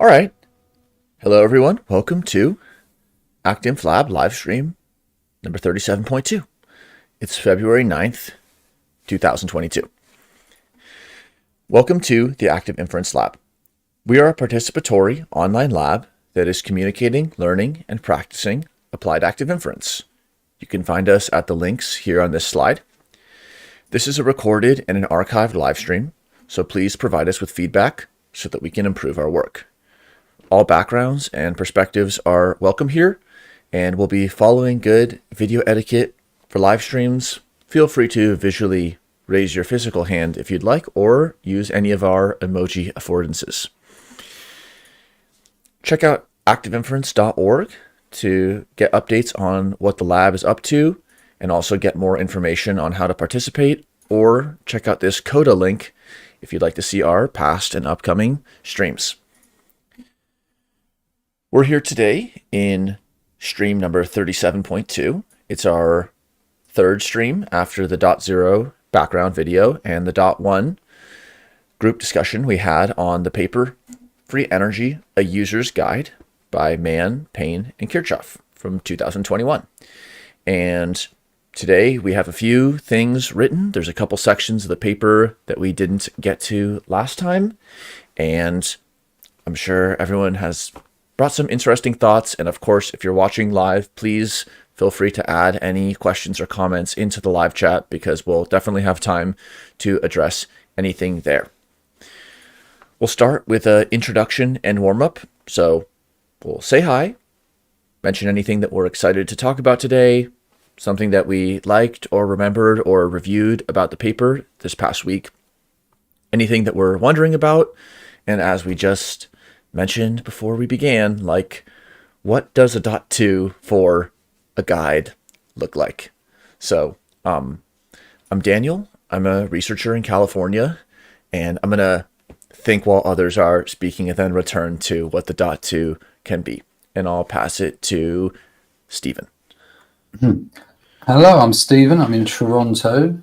All right. Hello, everyone. Welcome to ActInf Lab Livestream number 37.2. It's February 9th, 2022. Welcome to the Active Inference Lab. We are a participatory online lab that is communicating, learning, and practicing applied active inference. You can find us at the links here on this slide. This is a recorded and an archived live stream, so please provide us with feedback so that we can improve our work. All backgrounds and perspectives are welcome here, and we'll be following good video etiquette for live streams. Feel free to visually raise your physical hand if you'd like, or use any of our emoji affordances. Check out activeinference.org to get updates on what the lab is up to, and also get more information on how to participate, or check out this Coda link if you'd like to see our past and upcoming streams. We're here today in stream number 37.2. It's our third stream after the .0 background video and the .1 group discussion we had on the paper Free Energy, A User's Guide by Mann, Payne, and Kirchhoff from 2021. And today we have a few things written. There's a couple sections of the paper that we didn't get to last time, and I'm sure everyone has brought some interesting thoughts. And of course, if you're watching live, please feel free to add any questions or comments into the live chat, because we'll definitely have time to address anything there. We'll start with an introduction and warm-up. So we'll say hi, mention anything that we're excited to talk about today, something that we liked or remembered or reviewed about the paper this past week, anything that we're wondering about, and as we just mentioned before we began, like, what does a .2 for a guide look like? So I'm Daniel. I'm a researcher in California, and I'm gonna think while others are speaking and then return to what the .2 can be, and I'll pass it to Stephen. Hello, I'm Stephen. I'm in Toronto.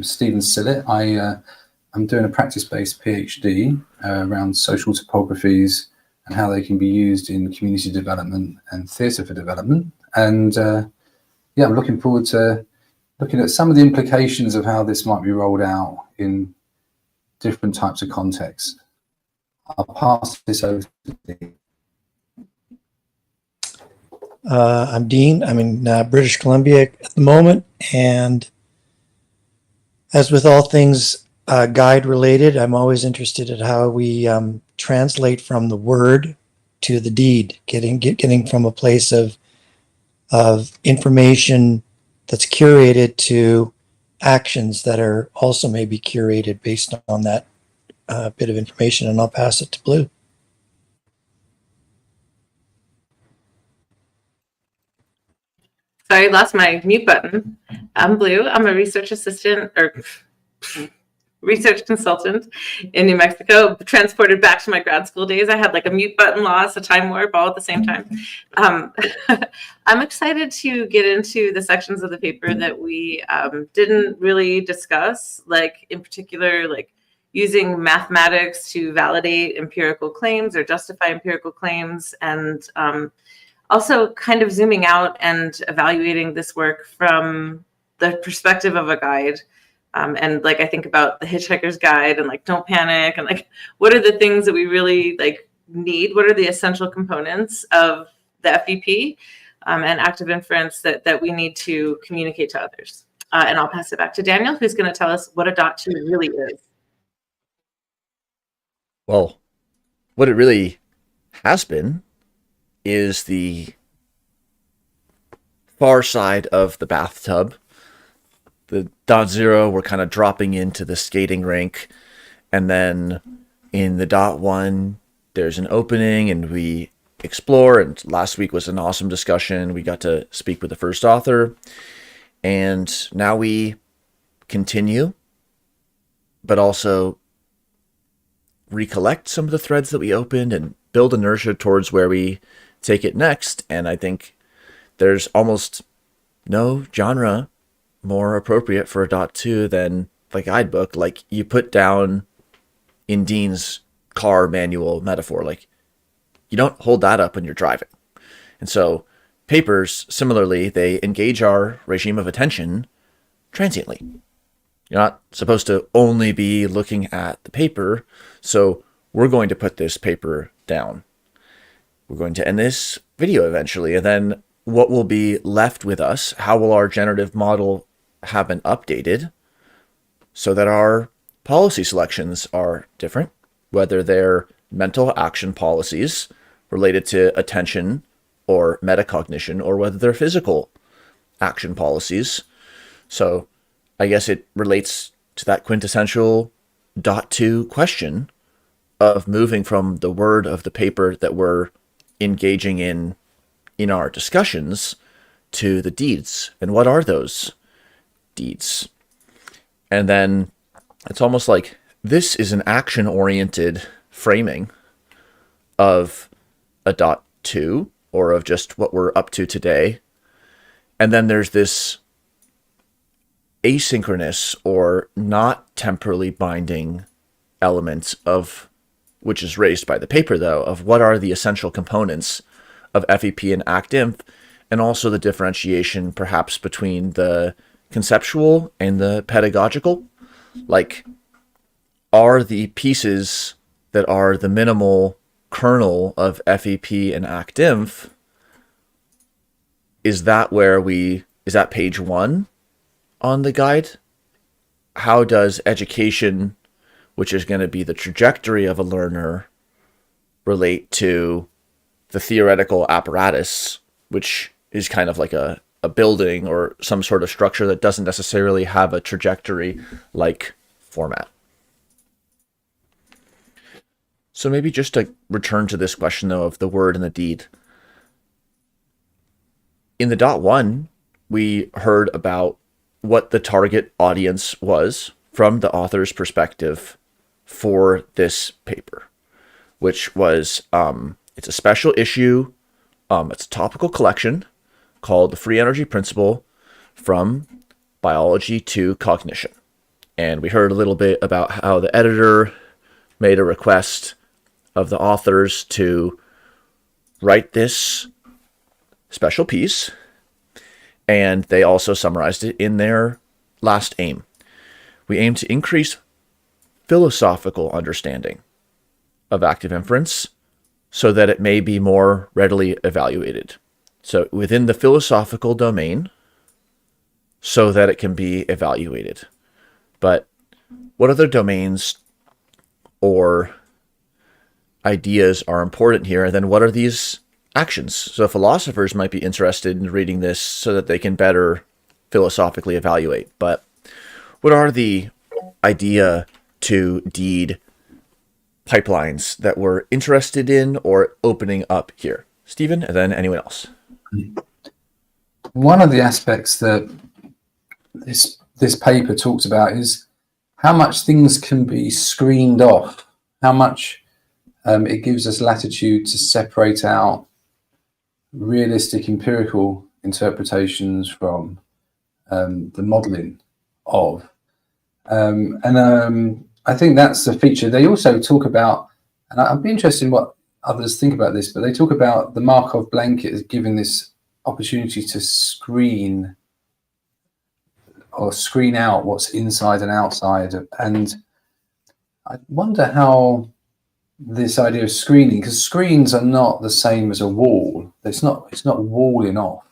Stephen Sillett. I'm doing a practice-based PhD around social topographies and how they can be used in community development and theatre for development. And yeah, I'm looking forward to looking at some of the implications of how this might be rolled out in different types of contexts. I'll pass this over to Dean. I'm Dean. I'm in British Columbia at the moment, and as with all things guide related, I'm always interested in how we translate from the word to the deed, getting from a place of information that's curated to actions that are also maybe curated based on that bit of information. And I'll pass it to Blue. Sorry, lost my mute button. I'm Blue. I'm a research assistant or research consultant in New Mexico, transported back to my grad school days. I had like a mute button loss, a time warp, all at the same time. I'm excited to get into the sections of the paper that we didn't really discuss, like in particular, like using mathematics to validate empirical claims or justify empirical claims, and also kind of zooming out and evaluating this work from the perspective of a guide. And like, I think about the Hitchhiker's Guide and like, don't panic. And like, what are the things that we really like need? What are the essential components of the FEP and active inference that we need to communicate to others? And I'll pass it back to Daniel, who's going to tell us what a .2 really is. Well, what it really has been is the far side of the bathtub. The .0, we're kind of dropping into the skating rink, and then in the .1, there's an opening and we explore, and last week was an awesome discussion. We got to speak with the first author, and now we continue, but also recollect some of the threads that we opened and build inertia towards where we take it next. And I think there's almost no genre more appropriate for a .2 than the guidebook. Like, you put down in Dean's car manual metaphor, like, you don't hold that up when you're driving. And so papers, similarly, they engage our regime of attention transiently. You're not supposed to only be looking at the paper, so we're going to put this paper down. We're going to end this video eventually, and then what will be left with us? How will our generative model have been updated so that our policy selections are different, whether they're mental action policies related to attention or metacognition, or whether they're physical action policies. So I guess it relates to that quintessential .2 question of moving from the word of the paper that we're engaging in our discussions to the deeds. And what are those deeds? And then it's almost like this is an action-oriented framing of a .2 or of just what we're up to today. And then there's this asynchronous or not temporally binding element of, which is raised by the paper though, of what are the essential components of FEP and ActInf, and also the differentiation perhaps between the conceptual and the pedagogical. Like, are the pieces that are the minimal kernel of FEP and ActInf, is that page 1 on the guide? How does education, which is going to be the trajectory of a learner, relate to the theoretical apparatus, which is kind of like a building or some sort of structure that doesn't necessarily have a trajectory like format? So maybe just to return to this question though of the word and the deed. In the .1, we heard about what the target audience was from the author's perspective for this paper, which was, it's a special issue, it's a topical collection called The Free Energy Principle from Biology to Cognition. And we heard a little bit about how the editor made a request of the authors to write this special piece, and they also summarized it in their last aim. We aim to increase philosophical understanding of active inference so that it may be more readily evaluated. So within the philosophical domain, so that it can be evaluated. But what other domains or ideas are important here? And then what are these actions? So philosophers might be interested in reading this so that they can better philosophically evaluate. But what are the idea to deed pipelines that we're interested in or opening up here? Stephen, and then anyone else. One of the aspects that this paper talks about is how much things can be screened off, how much it gives us latitude to separate out realistic empirical interpretations from the modeling of. I think that's the feature. They also talk about, and I'd be interested in what others think about this, but they talk about the Markov blanket as giving this opportunity to screen out what's inside and outside. And I wonder how this idea of screening, because screens are not the same as a wall. It's not walling off.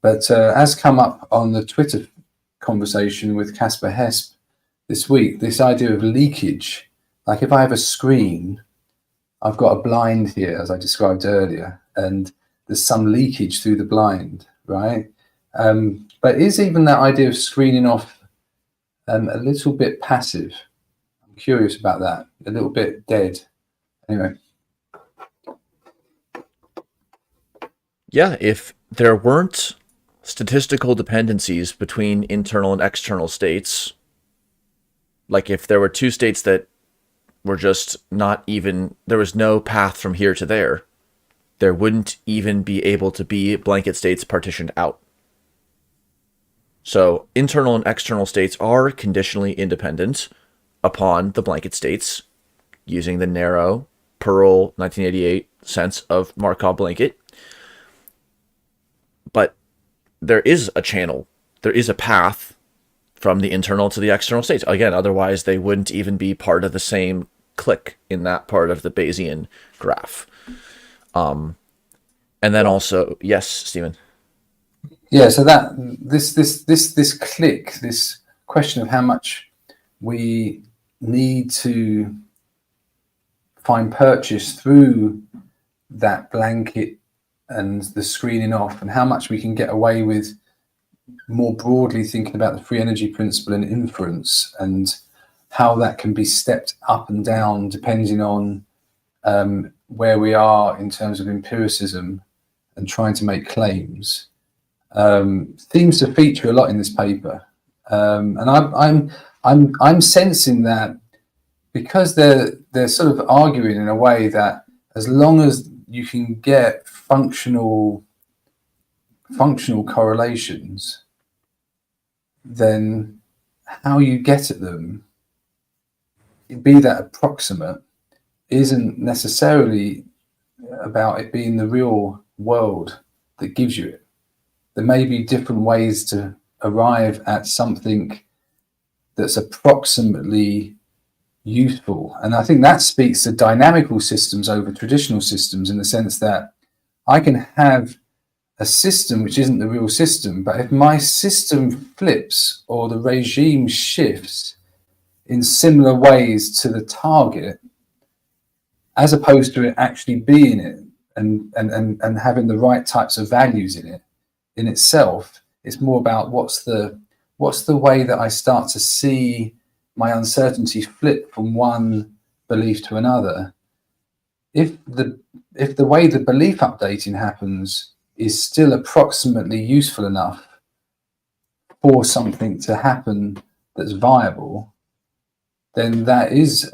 But as come up on the Twitter conversation with Casper Hesp this week, this idea of leakage, like if I have a screen, I've got a blind here, as I described earlier, and there's some leakage through the blind, right? But is even that idea of screening off a little bit passive? I'm curious about that, a little bit dead. Anyway. Yeah, if there weren't statistical dependencies between internal and external states, like if there were two states that were just not even, there was no path from here to there, there wouldn't even be able to be blanket states partitioned out. So internal and external states are conditionally independent upon the blanket states using the narrow Pearl 1988 sense of Markov blanket. But there is a channel, there is a path from the internal to the external states. Again, otherwise they wouldn't even be part of the same clique in that part of the Bayesian graph. And then also, yes, Stephen. Yeah, so that this click, this question of how much we need to find purchase through that blanket and the screening off, and how much we can get away with more broadly thinking about the free energy principle and inference, and how that can be stepped up and down depending on where we are in terms of empiricism and trying to make claims, seems to feature a lot in this paper. And I'm sensing that because they're sort of arguing in a way that as long as you can get functional correlations, then how you get at them, be that approximate, isn't necessarily about it being the real world that gives you it. There may be different ways to arrive at something that's approximately useful. And I think that speaks to dynamical systems over traditional systems, in the sense that I can have a system which isn't the real system, but if my system flips or the regime shifts in similar ways to the target, as opposed to it actually being it and having the right types of values in it in itself, it's more about what's the way that I start to see my uncertainty flip from one belief to another. If the way the belief updating happens is still approximately useful enough for something to happen that's viable, then that is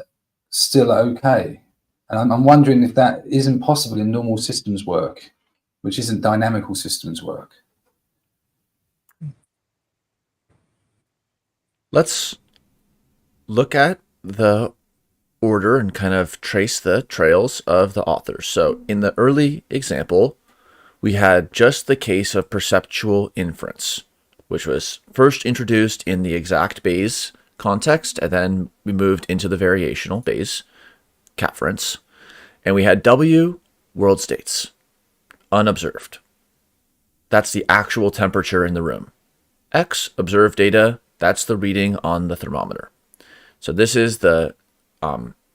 still okay. And I'm wondering if that isn't possible in normal systems work, which isn't dynamical systems work. Let's look at the order and kind of trace the trails of the authors. So in the early example, we had just the case of perceptual inference, which was first introduced in the exact Bayes context, and then we moved into the variational Bayes catference. And we had W, world states, unobserved. That's the actual temperature in the room. X, observed data, that's the reading on the thermometer. So this is the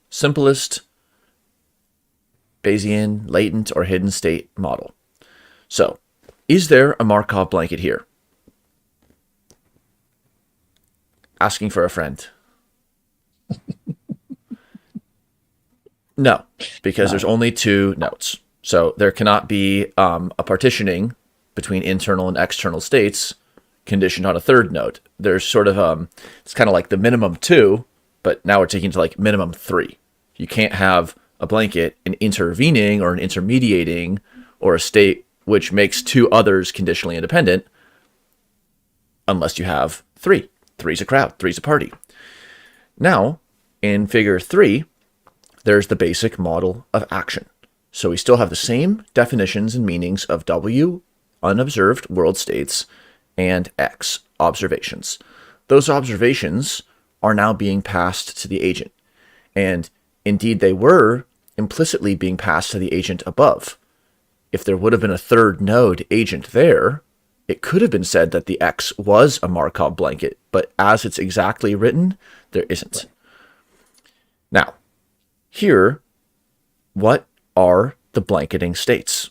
simplest Bayesian latent or hidden state model. So is there a Markov blanket here? Asking for a friend. No, because there's only two nodes. So there cannot be a partitioning between internal and external states conditioned on a third node. There's sort of, it's kind of like the minimum 2, but now we're taking to like minimum 3. You can't have a blanket, an intervening or an intermediating or a state which makes two others conditionally independent unless you have 3. 3's a crowd, 3's a party. Now, in figure 3, there's the basic model of action. So we still have the same definitions and meanings of W, unobserved world states, and X, observations. Those observations are now being passed to the agent. And indeed, they were implicitly being passed to the agent above. If there would have been a third node agent there, it could have been said that the X was a Markov blanket, but as it's exactly written, there isn't. Right. Now, here, what are the blanketing states?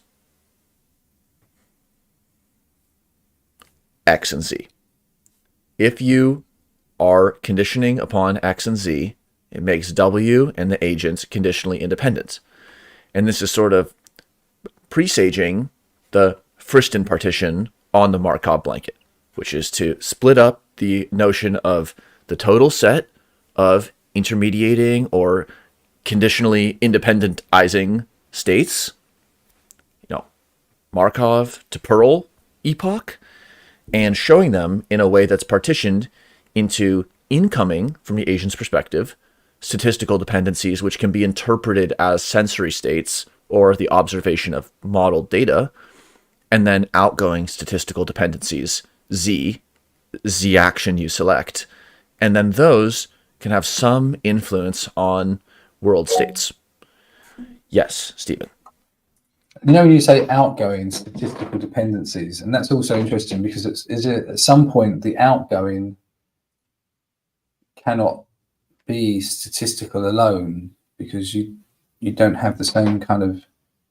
X and Z. If you are conditioning upon X and Z, it makes W and the agents conditionally independent. And this is sort of presaging the Friston partition on the Markov blanket, which is to split up the notion of the total set of intermediating or conditionally independentizing states, Markov to Pearl epoch, and showing them in a way that's partitioned into incoming, from the agent's perspective, statistical dependencies, which can be interpreted as sensory states or the observation of modeled data, and then outgoing statistical dependencies, Z action you select, and then those can have some influence on world states. Yes, Stephen. When you say outgoing statistical dependencies, and that's also interesting because is it at some point the outgoing cannot be statistical alone because you don't have the same kind of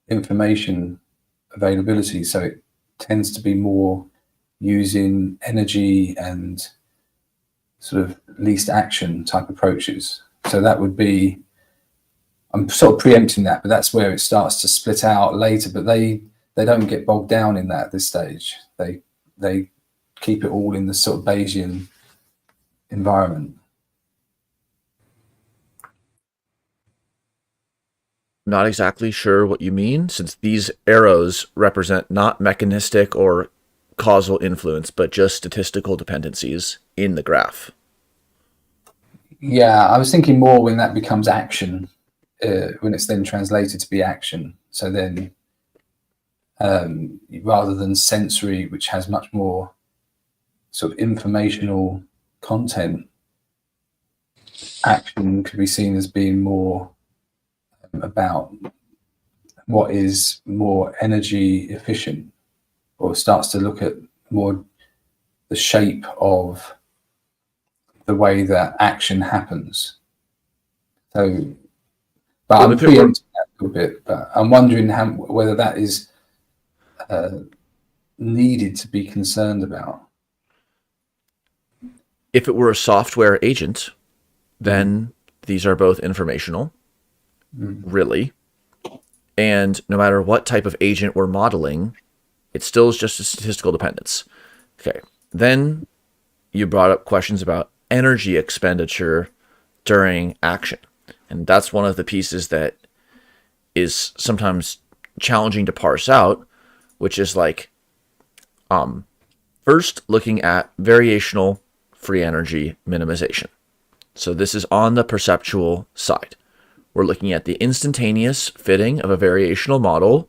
information availability, so it tends to be more using energy and sort of least action type approaches. So that would be, I'm sort of preempting that, but that's where it starts to split out later. But they don't get bogged down in that at this stage. They keep it all in the sort of Bayesian environment. Not exactly sure what you mean, since these arrows represent not mechanistic or causal influence, but just statistical dependencies in the graph. Yeah, I was thinking more when that becomes action, when it's then translated to be action. So then rather than sensory, which has much more sort of informational content, action could be seen as being more about what is more energy efficient, or starts to look at more the shape of the way that action happens. So, but I'm preempting that a little bit, but I'm wondering whether that is needed to be concerned about. If it were a software agent, then these are both informational, really. And no matter what type of agent we're modeling, it still is just a statistical dependence. Okay. Then you brought up questions about energy expenditure during action. And that's one of the pieces that is sometimes challenging to parse out, which is like, first looking at variational free energy minimization. So this is on the perceptual side. We're looking at the instantaneous fitting of a variational model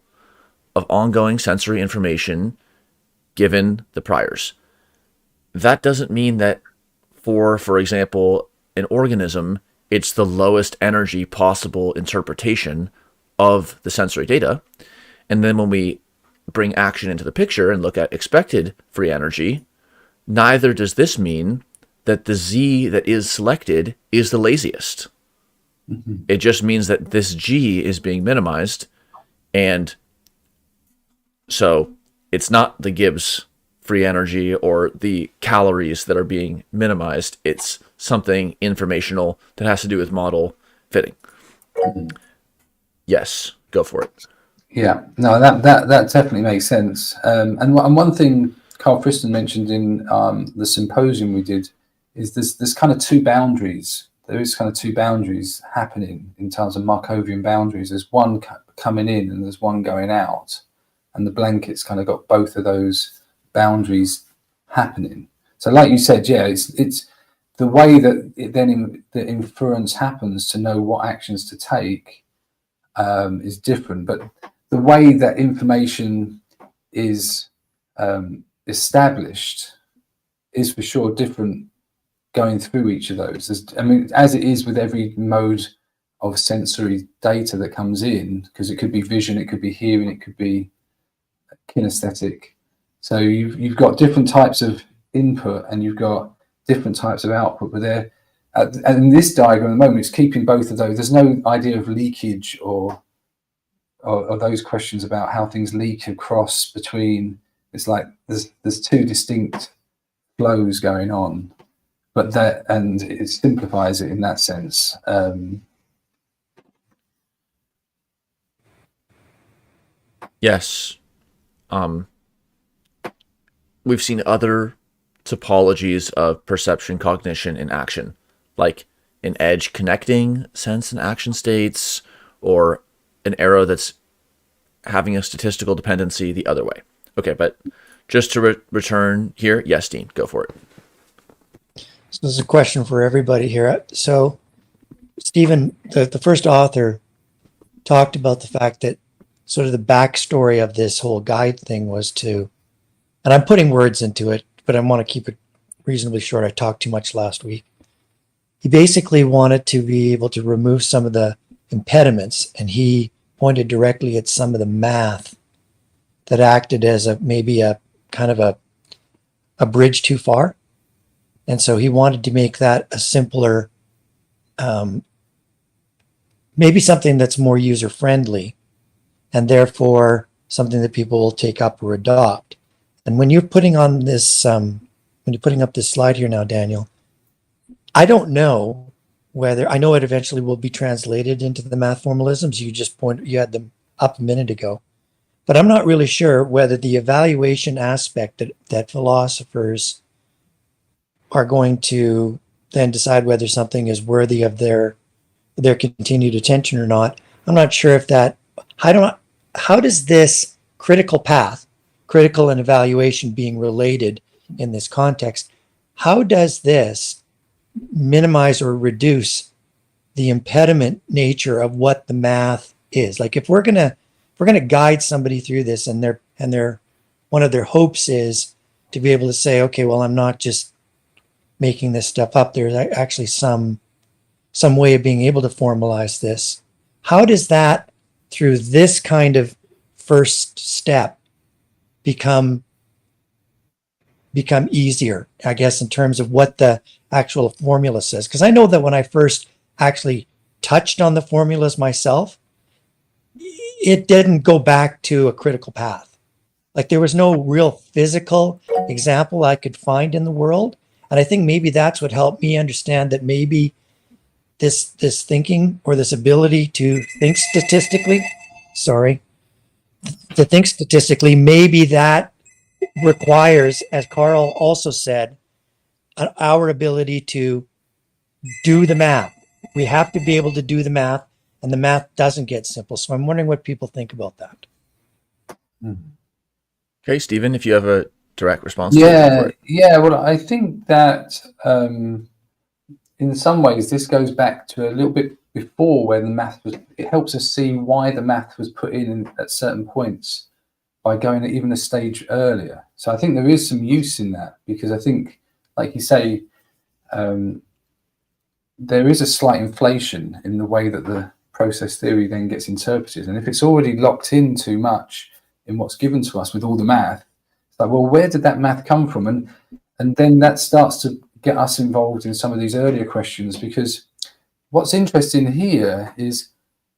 of ongoing sensory information given the priors. That doesn't mean that for example, an organism, it's the lowest energy possible interpretation of the sensory data. And then when we bring action into the picture and look at expected free energy, neither does this mean that the Z that is selected is the laziest. It just means that this G is being minimized. And so it's not the Gibbs free energy or the calories that are being minimized. It's something informational that has to do with model fitting. Yes, go for it. Yeah, no, that definitely makes sense. And one thing Carl Friston mentioned in the symposium we did is there's kind of two boundaries. There is kind of two boundaries happening in terms of Markovian boundaries. There's one coming in and there's one going out, and the blanket's kind of got both of those boundaries happening. So, like you said, yeah, it's the way that the inference happens to know what actions to take is different, but the way that information is established is for sure different going through each of those. I mean, as it is with every mode of sensory data that comes in, because it could be vision, it could be hearing, it could be kinesthetic. So you've got different types of input and you've got different types of output, but they're and in this diagram at the moment, it's keeping both of those. There's no idea of leakage or those questions about how things leak across between. It's like there's two distinct flows going on, but and it simplifies it in that sense. Yes. We've seen other topologies of perception, cognition, and action, like an edge connecting sense and action states, or an arrow that's having a statistical dependency the other way. Okay, but just to return here, yes, Dean, go for it. So this is a question for everybody here. So Stephen, the first author, talked about the fact that sort of the backstory of this whole guide thing was to, and I'm putting words into it, but I want to keep it reasonably short. I talked too much last week. He basically wanted to be able to remove some of the impediments, and he pointed directly at some of the math that acted as maybe a kind of a bridge too far. And so he wanted to make that a simpler, maybe something that's more user friendly, and therefore something that people will take up or adopt. And when you're putting on this, when you're putting up this slide here now, Daniel, I don't know whether, I know it eventually will be translated into the math formalisms. You had them up a minute ago, but I'm not really sure whether the evaluation aspect that philosophers are going to then decide whether something is worthy of their continued attention or not. I'm not sure if that, how does this critical and evaluation being related in this context, how does this minimize or reduce the impediment nature of what the math is? Like if we're gonna guide somebody through this, and their one of their hopes is to be able to say, okay, well, I'm not just making this stuff up. There's actually some way of being able to formalize this. How does that, through this kind of first step, become easier, I guess, in terms of what the actual formula says? Because I know that when I first actually touched on the formulas myself, it didn't go back to a critical path. Like there was no real physical example I could find in the world. And I think maybe that's what helped me understand that maybe this thinking, or this ability to think statistically, maybe that requires, as Carl also said, our ability to do the math. We have to be able to do the math, and the math doesn't get simple. So I'm wondering what people think about that. Okay, Stephen, if you have a direct response. Yeah. Well, I think that in some ways this goes back to a little bit before, where the math was. It helps us see why the math was put in at certain points by going even a stage earlier. So I think there is some use in that, because I think, like you say, there is a slight inflation in the way that the process theory then gets interpreted. And if it's already locked in too much in what's given to us with all the math, it's like, well, where did that math come from? And then that starts to get us involved in some of these earlier questions, because what's interesting here is,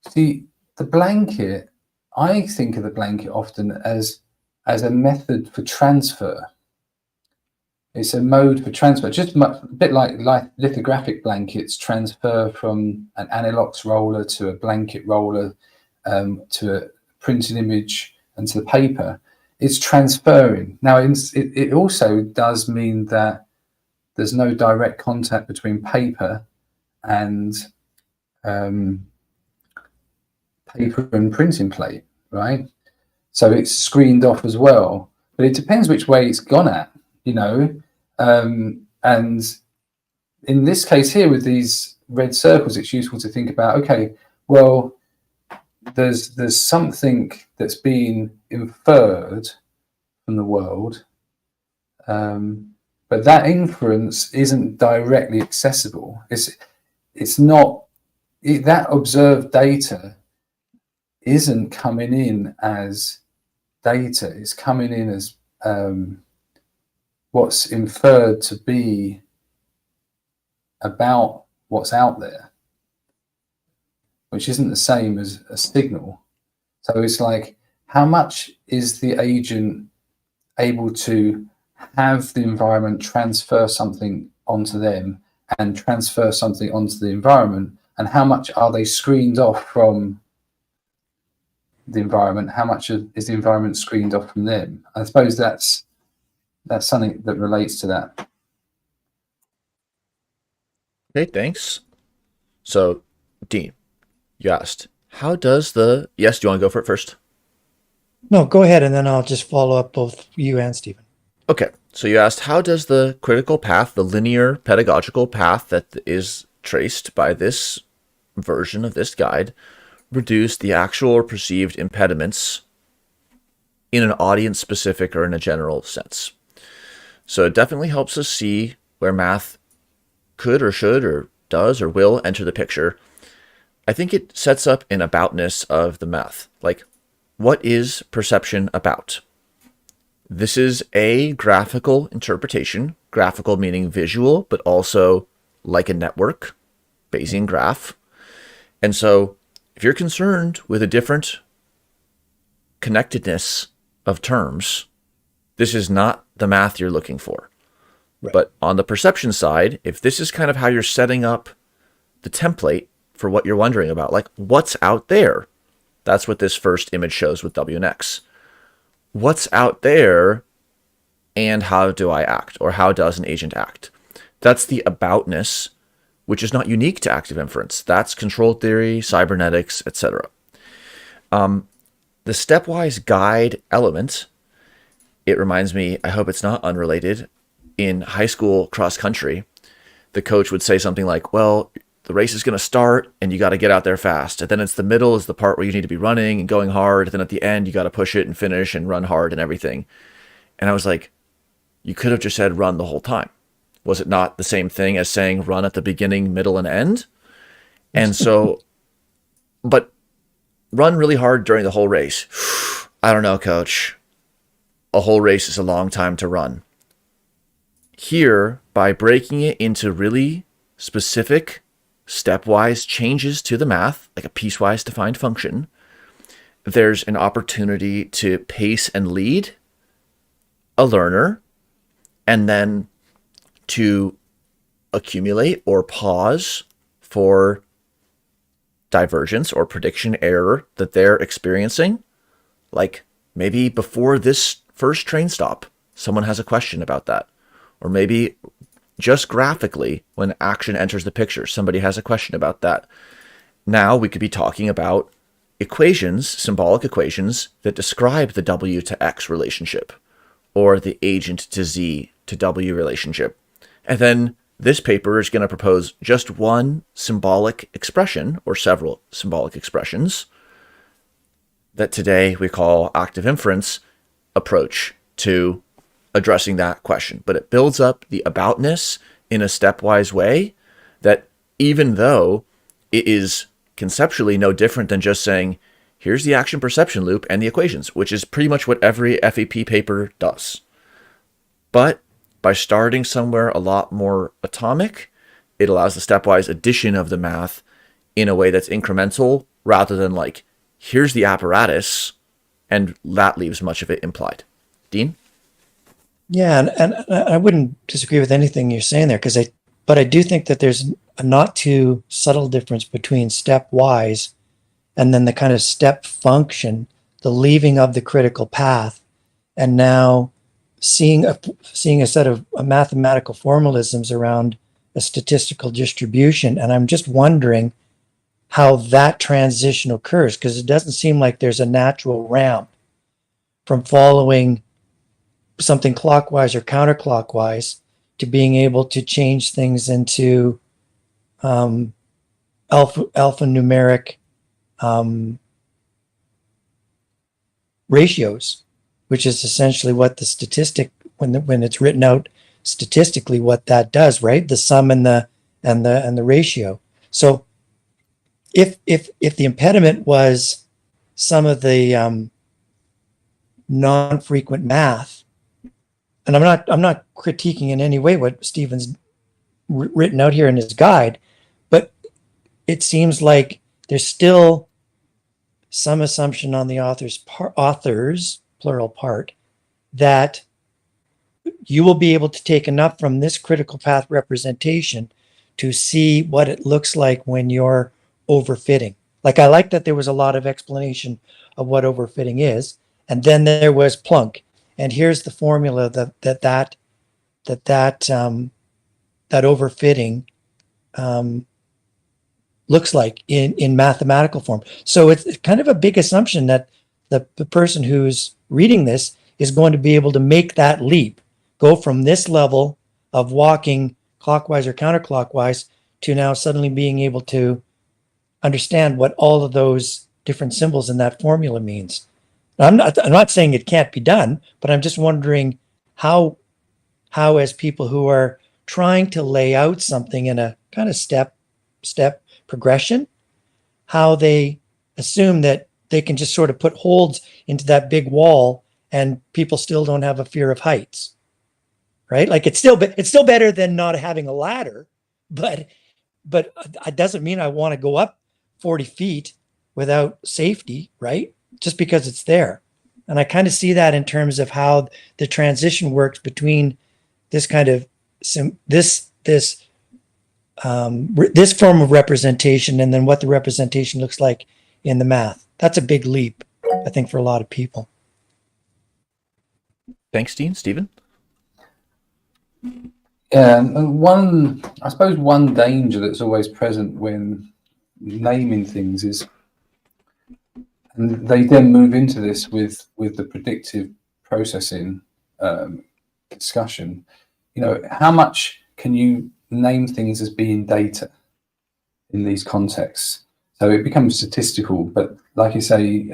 see, the blanket, I think of the blanket often as a method for transfer. It's a mode for transfer, just a bit like lithographic blankets transfer from an Anilox roller to a blanket roller, to a printed image and to the paper. It's transferring. Now, it also does mean that there's no direct contact between paper and printing plate, right? So it's screened off as well. But it depends which way it's gone at, you know. And in this case here, with these red circles, it's useful to think about, okay, well, there's something that's been inferred from the world, but that inference isn't directly accessible. It's not, that observed data isn't coming in as data. It's coming in as what's inferred to be about what's out there, which isn't the same as a signal. So it's like, how much is the agent able to have the environment transfer something onto them and transfer something onto the environment, and how much are they screened off from the environment? How much is the environment screened off from them? I suppose that's something that relates to that. Okay, thanks. So, Dean, you asked, how does the... Yes, do you want to go for it first? No, go ahead, and then I'll just follow up both you and Stephen. Okay, so you asked, how does the critical path, the linear pedagogical path that is traced by this version of this guide, reduce the actual or perceived impediments in an audience specific or in a general sense. So it definitely helps us see where math could or should or does or will enter the picture. I think it sets up an aboutness of the math. Like, what is perception about? This is a graphical interpretation, graphical meaning visual, but also like a network, Bayesian graph. And so if you're concerned with a different connectedness of terms, this is not the math you're looking for. Right. But on the perception side, if this is kind of how you're setting up the template for what you're wondering about, like what's out there, that's what this first image shows with W and X. What's out there and how do I act, or how does an agent act? That's the aboutness, which is not unique to active inference. That's control theory, cybernetics, etc. The stepwise guide element, it reminds me, I hope it's not unrelated, in high school cross country, the coach would say something like, well, the race is going to start and you got to get out there fast. And then it's the middle is the part where you need to be running and going hard. And then at the end, you got to push it and finish and run hard and everything. And I was like, you could have just said run the whole time. Was it not the same thing as saying run at the beginning, middle, and end? And so, but run really hard during the whole race. I don't know, coach. A whole race is a long time to run. Here, by breaking it into really specific stepwise changes to the math, like a piecewise defined function, there's an opportunity to pace and lead a learner, and then to accumulate or pause for divergence or prediction error that they're experiencing. Like maybe before this first train stop, someone has a question about that. Or maybe just graphically, when action enters the picture, somebody has a question about that. Now we could be talking about equations, symbolic equations that describe the W to X relationship or the agent to Z to W relationship. And then this paper is going to propose just one symbolic expression or several symbolic expressions that today we call active inference approach to addressing that question. But it builds up the aboutness in a stepwise way that even though it is conceptually no different than just saying, here's the action perception loop and the equations, which is pretty much what every FAP paper does. But by starting somewhere a lot more atomic, it allows the stepwise addition of the math in a way that's incremental rather than like, here's the apparatus, and that leaves much of it implied. Dean? Yeah, and I wouldn't disagree with anything you're saying there, but I do think that there's a not too subtle difference between stepwise and then the kind of step function, the leaving of the critical path, and now seeing a set of mathematical formalisms around a statistical distribution. And I'm just wondering how that transition occurs, because it doesn't seem like there's a natural ramp from following something clockwise or counterclockwise to being able to change things into alphanumeric ratios, which is essentially what the statistic, when it's written out statistically, what that does, right? The sum and the ratio. So if the impediment was some of the non-frequent math, and I'm not critiquing in any way what Stephen's written out here in his guide, but it seems like there's still some assumption on the author's plural part that you will be able to take enough from this critical path representation to see what it looks like when you're overfitting. Like, I like that there was a lot of explanation of what overfitting is, and then there was plunk. And here's the formula that overfitting looks like in mathematical form. So it's kind of a big assumption that the person who's reading this is going to be able to make that leap, go from this level of walking clockwise or counterclockwise to now suddenly being able to understand what all of those different symbols in that formula means. I'm not saying it can't be done, but I'm just wondering how as people who are trying to lay out something in a kind of step progression, how they assume that they can just sort of put holds into that big wall and people still don't have a fear of heights, right? Like it's still better than not having a ladder, but it doesn't mean I want to go up 40 feet without safety, right? Just because it's there. And I kind of see that in terms of how the transition works between this kind of this form of representation and then what the representation looks like in the math. That's a big leap, I think, for a lot of people. Thanks, Dean. Stephen? Yeah, and I suppose one danger that's always present when naming things is, and they then move into this with the predictive processing discussion, how much can you name things as being data in these contexts? So it becomes statistical, but like you say,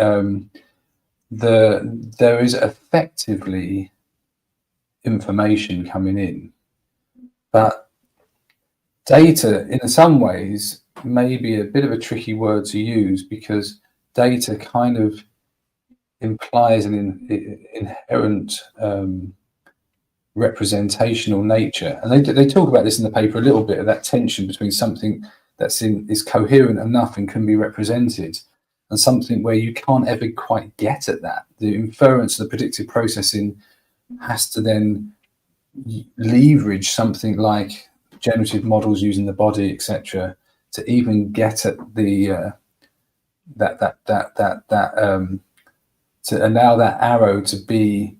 there is effectively information coming in, but data in some ways may be a bit of a tricky word to use, because data kind of implies an inherent representational nature, and they talk about this in the paper a little bit, of that tension between something is coherent enough and can be represented, and something where you can't ever quite get at that. The inference, the predictive processing has to then leverage something like generative models using the body, etc., to even get at the to allow that arrow to be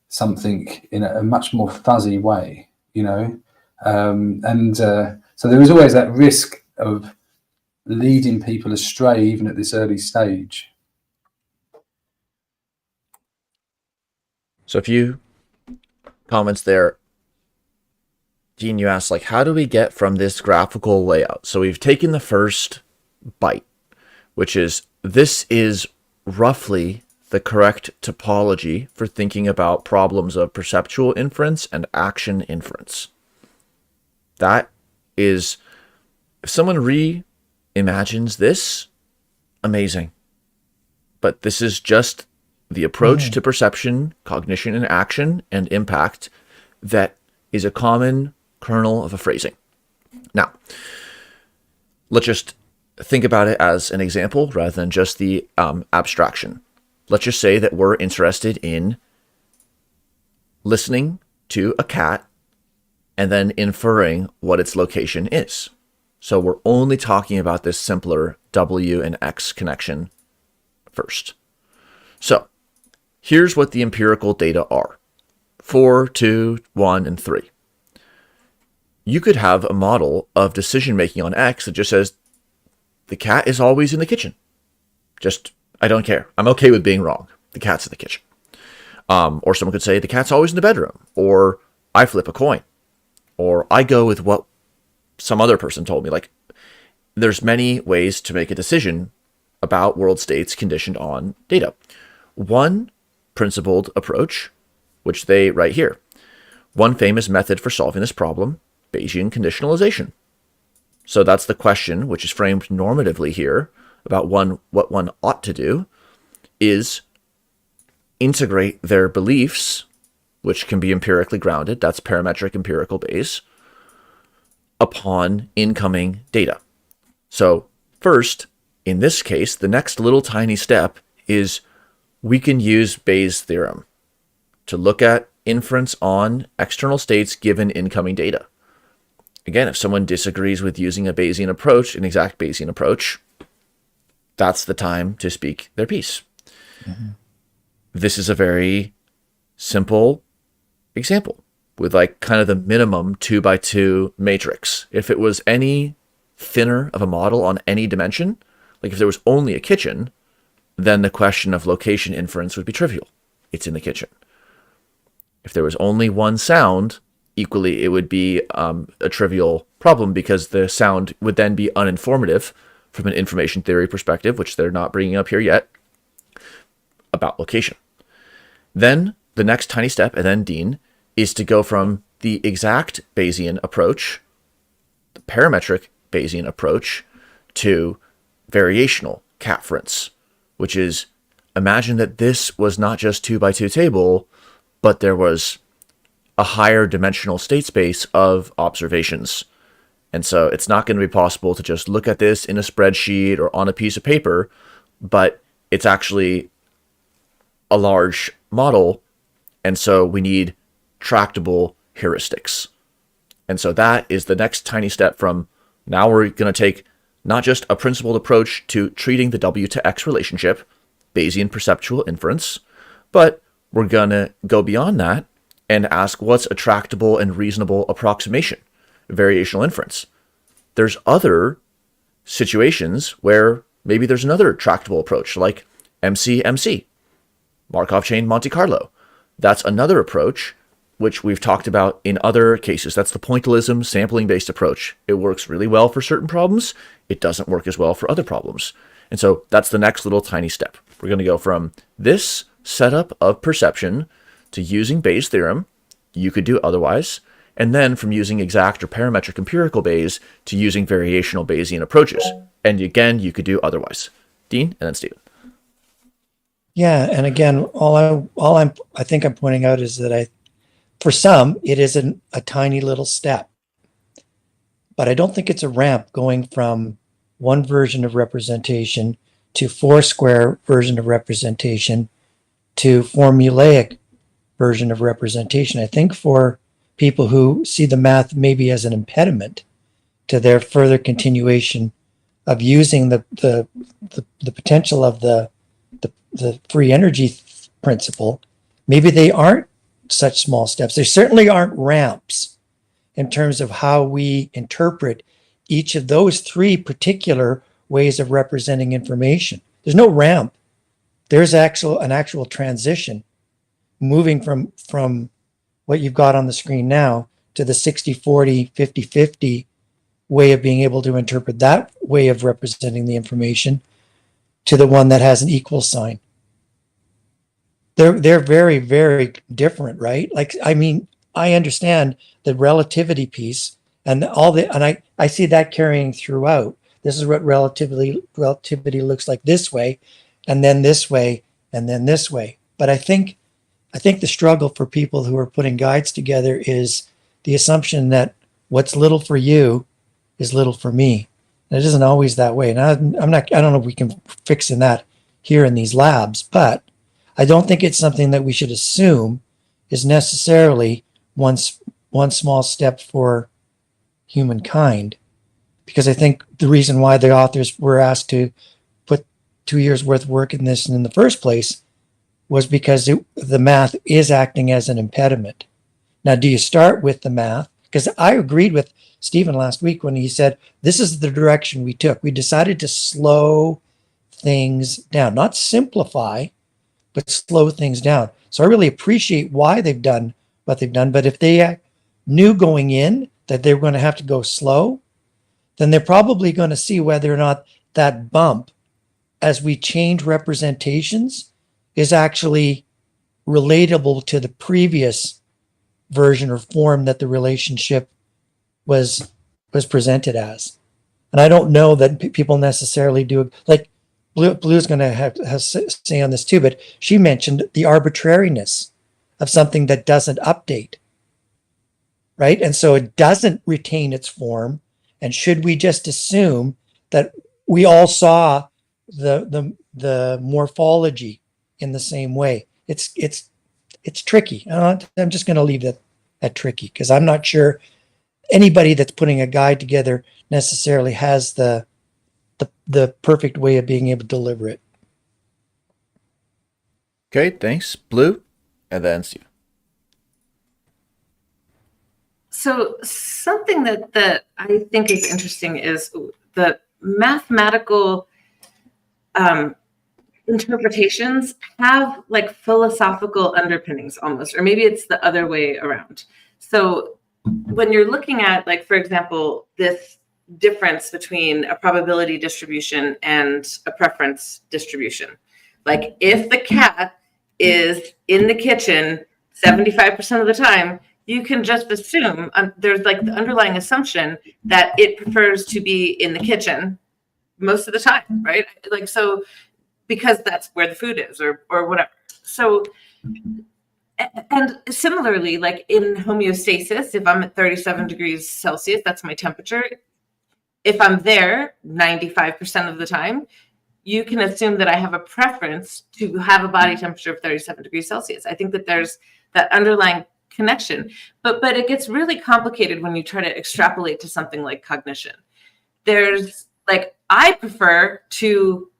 something in a much more fuzzy way, so there is always that risk of leading people astray even at this early stage. So a few comments there. Dean, you asked, how do we get from this graphical layout? So we've taken the first bite, which is, this is roughly the correct topology for thinking about problems of perceptual inference and action inference. That is, if someone reimagines this, amazing. But this is just the approach to perception, cognition, and action and impact that is a common kernel of a phrasing. Now, let's just think about it as an example rather than just the abstraction. Let's just say that we're interested in listening to a cat and then inferring what its location is. So we're only talking about this simpler W and X connection first. So here's what the empirical data are: 4, 2, 1, and 3. You could have a model of decision-making on X that just says, the cat is always in the kitchen. I don't care. I'm okay with being wrong. The cat's in the kitchen. Or someone could say, the cat's always in the bedroom. Or I flip a coin. Or I go with what some other person told me. There's many ways to make a decision about world states conditioned on data. One principled approach, which they write here. One famous method for solving this problem, Bayesian conditionalization. So that's the question, which is framed normatively here, about what one ought to do, is integrate their beliefs, which can be empirically grounded, that's parametric empirical base, upon incoming data. So first, in this case, the next little tiny step is we can use Bayes' theorem to look at inference on external states given incoming data. Again, if someone disagrees with using a Bayesian approach, an exact Bayesian approach, that's the time to speak their piece. Mm-hmm. This is a very simple example with kind of the minimum 2x2 matrix. If it was any thinner of a model on any dimension, if there was only a kitchen, then the question of location inference would be trivial. It's in the kitchen. If there was only one sound, equally it would be a trivial problem, because the sound would then be uninformative from an information theory perspective, which they're not bringing up here yet, about location. Then the next tiny step, and then Dean, is to go from the exact Bayesian approach, the parametric Bayesian approach, to variational CAT-ference, which is, imagine that this was not just 2x2 table, but there was a higher dimensional state space of observations. And so it's not going to be possible to just look at this in a spreadsheet or on a piece of paper, but it's actually a large model. And so we need tractable heuristics. And so that is the next tiny step from now we're going to take not just a principled approach to treating the W to X relationship, Bayesian perceptual inference, but we're going to go beyond that and ask what's a tractable and reasonable approximation, variational inference. There's other situations where maybe there's another tractable approach like MCMC, Markov chain Monte Carlo. That's another approach which we've talked about in other cases. That's the pointillism sampling-based approach. It works really well for certain problems. It doesn't work as well for other problems. And so that's the next little tiny step. We're going to go from this setup of perception to using Bayes' theorem. You could do otherwise. And then from using exact or parametric empirical Bayes to using variational Bayesian approaches. And again, you could do otherwise. Dean, and then Stephen. Yeah, and again, I think I'm pointing out is that for some, it is a tiny little step, but I don't think it's a ramp going from one version of representation to Foursquare version of representation to formulaic version of representation. I think for people who see the math maybe as an impediment to their further continuation of using the potential of the free energy principle, maybe they aren't such small steps. They certainly aren't ramps in terms of how we interpret each of those three particular ways of representing information. There's no ramp. There's an actual transition moving from what you've got on the screen now to the 60-40, 50-50 way of being able to interpret that way of representing the information to the one that has an equal sign. They're very, very different, right? Like, I mean, I understand the relativity piece and I see that carrying throughout. This is what relativity looks like this way, and then this way, and then this way. But I think the struggle for people who are putting guides together is the assumption that what's little for you is little for me. And it isn't always that way. And I don't know if we can fix in that here in these labs, but I don't think it's something that we should assume is necessarily one small step for humankind, because I think the reason why the authors were asked to put 2 years worth of work in this in the first place was because the math is acting as an impediment. Now, do you start with the math? Because I agreed with Stephen last week when he said, this is the direction we took. We decided to slow things down, not simplify, but slow things down. So I really appreciate why they've done what they've done. But if they knew going in that they were going to have to go slow, then they're probably going to see whether or not that bump as we change representations is actually relatable to the previous version or form that the relationship was presented as. And I don't know that people necessarily do, like Blue's going to have say on this too, but she mentioned the arbitrariness of something that doesn't update, right? And so it doesn't retain its form. And should we just assume that we all saw the morphology in the same way? It's tricky. I'm just going to leave that at tricky, because I'm not sure anybody that's putting a guide together necessarily has the perfect way of being able to deliver it. Okay, thanks, Blue, and then Steve. So something that I think is interesting is the mathematical interpretations have like philosophical underpinnings almost, or maybe it's the other way around. So when you're looking at, like, for example, this difference between a probability distribution and a preference distribution. Like if the cat is in the kitchen 75% of the time, you can just assume there's like the underlying assumption that it prefers to be in the kitchen most of the time, right? Like, so because that's where the food is or whatever. So, and similarly, like in homeostasis, if I'm at 37 degrees Celsius, that's my temperature. If I'm there 95% of the time, you can assume that I have a preference to have a body temperature of 37 degrees Celsius. I think that there's that underlying connection, but it gets really complicated when you try to extrapolate to something like cognition. There's like, I prefer to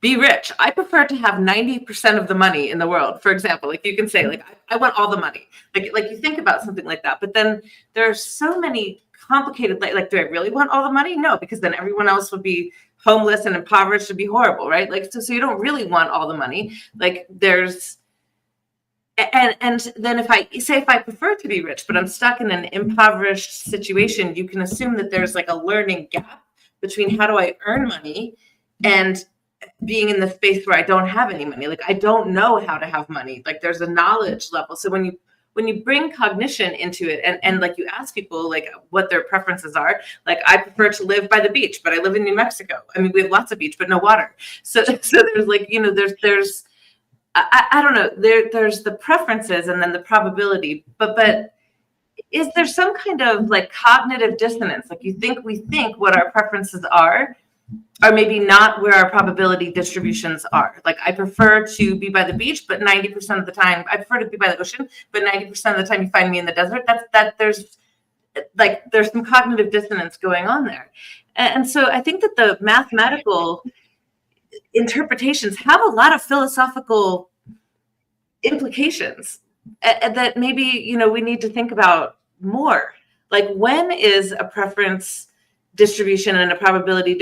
be rich. I prefer to have 90% of the money in the world. For example, like you can say, like, I want all the money. Like you think about something like that, but then there are so many complicated, like, do I really want all the money? No, because then everyone else would be homeless and impoverished, would be horrible, right? Like, so you don't really want all the money. Like there's, and then if I prefer to be rich, but I'm stuck in an impoverished situation, you can assume that there's like a learning gap between how do I earn money and being in the space where I don't have any money. Like I don't know how to have money. Like there's a knowledge level. So when you bring cognition into it and like you ask people like what their preferences are, like I prefer to live by the beach, but I live in New Mexico. I mean, we have lots of beach, but no water. So there's like, you know, there's I don't know, there's the preferences and then the probability, but is there some kind of like cognitive dissonance? Like we think what our preferences are maybe not where our probability distributions are. Like I prefer to be by the beach, but 90% of the time, I prefer to be by the ocean, but 90% of the time you find me in the desert. There's some cognitive dissonance going on there. And so I think that the mathematical interpretations have a lot of philosophical implications that maybe, you know, we need to think about more. Like when is a preference distribution and a probability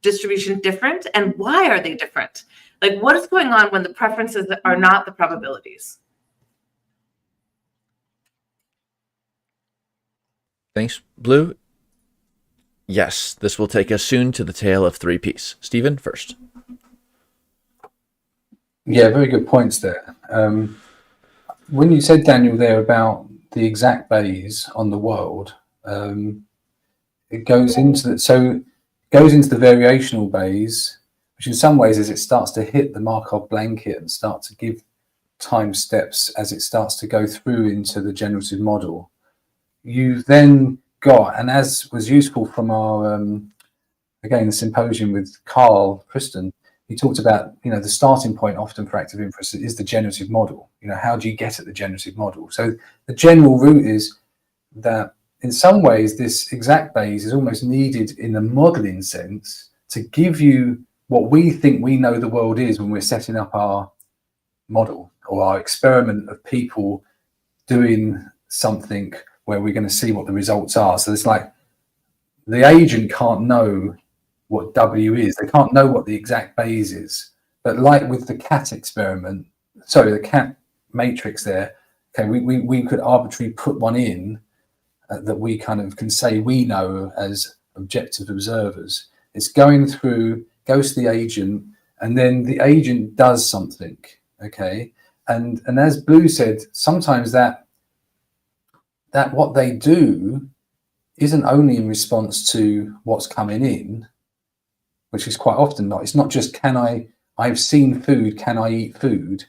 distribution different, and why are they different? Like what is going on when the preferences are not the probabilities? Thanks, Blue. Yes, this will take us soon to the tale of three Ps. Stephen, first. Yeah, very good points there. When you said, Daniel, there about the exact bays on the world, it goes into the variational bays, which in some ways as it starts to hit the Markov blanket and start to give time steps as it starts to go through into the generative model, you then got, and as was useful from our again the symposium with Carl Kristen, he talked about, you know, the starting point often for active inference is the generative model. You know, how do you get at the generative model? So the general route is that in some ways this exact base is almost needed in the modeling sense to give you what we think we know the world is when we're setting up our model or our experiment of people doing something where we're going to see what the results are. So it's like the agent can't know what W is. They can't know what the exact base is. But like with the cat experiment, sorry, the cat matrix there, okay, we could arbitrarily put one in that we kind of can say we know as objective observers. It's going through, goes to the agent, and then the agent does something, okay? And as Blue said, sometimes that what they do isn't only in response to what's coming in, which is quite often not. It's not just I've seen food, can I eat food?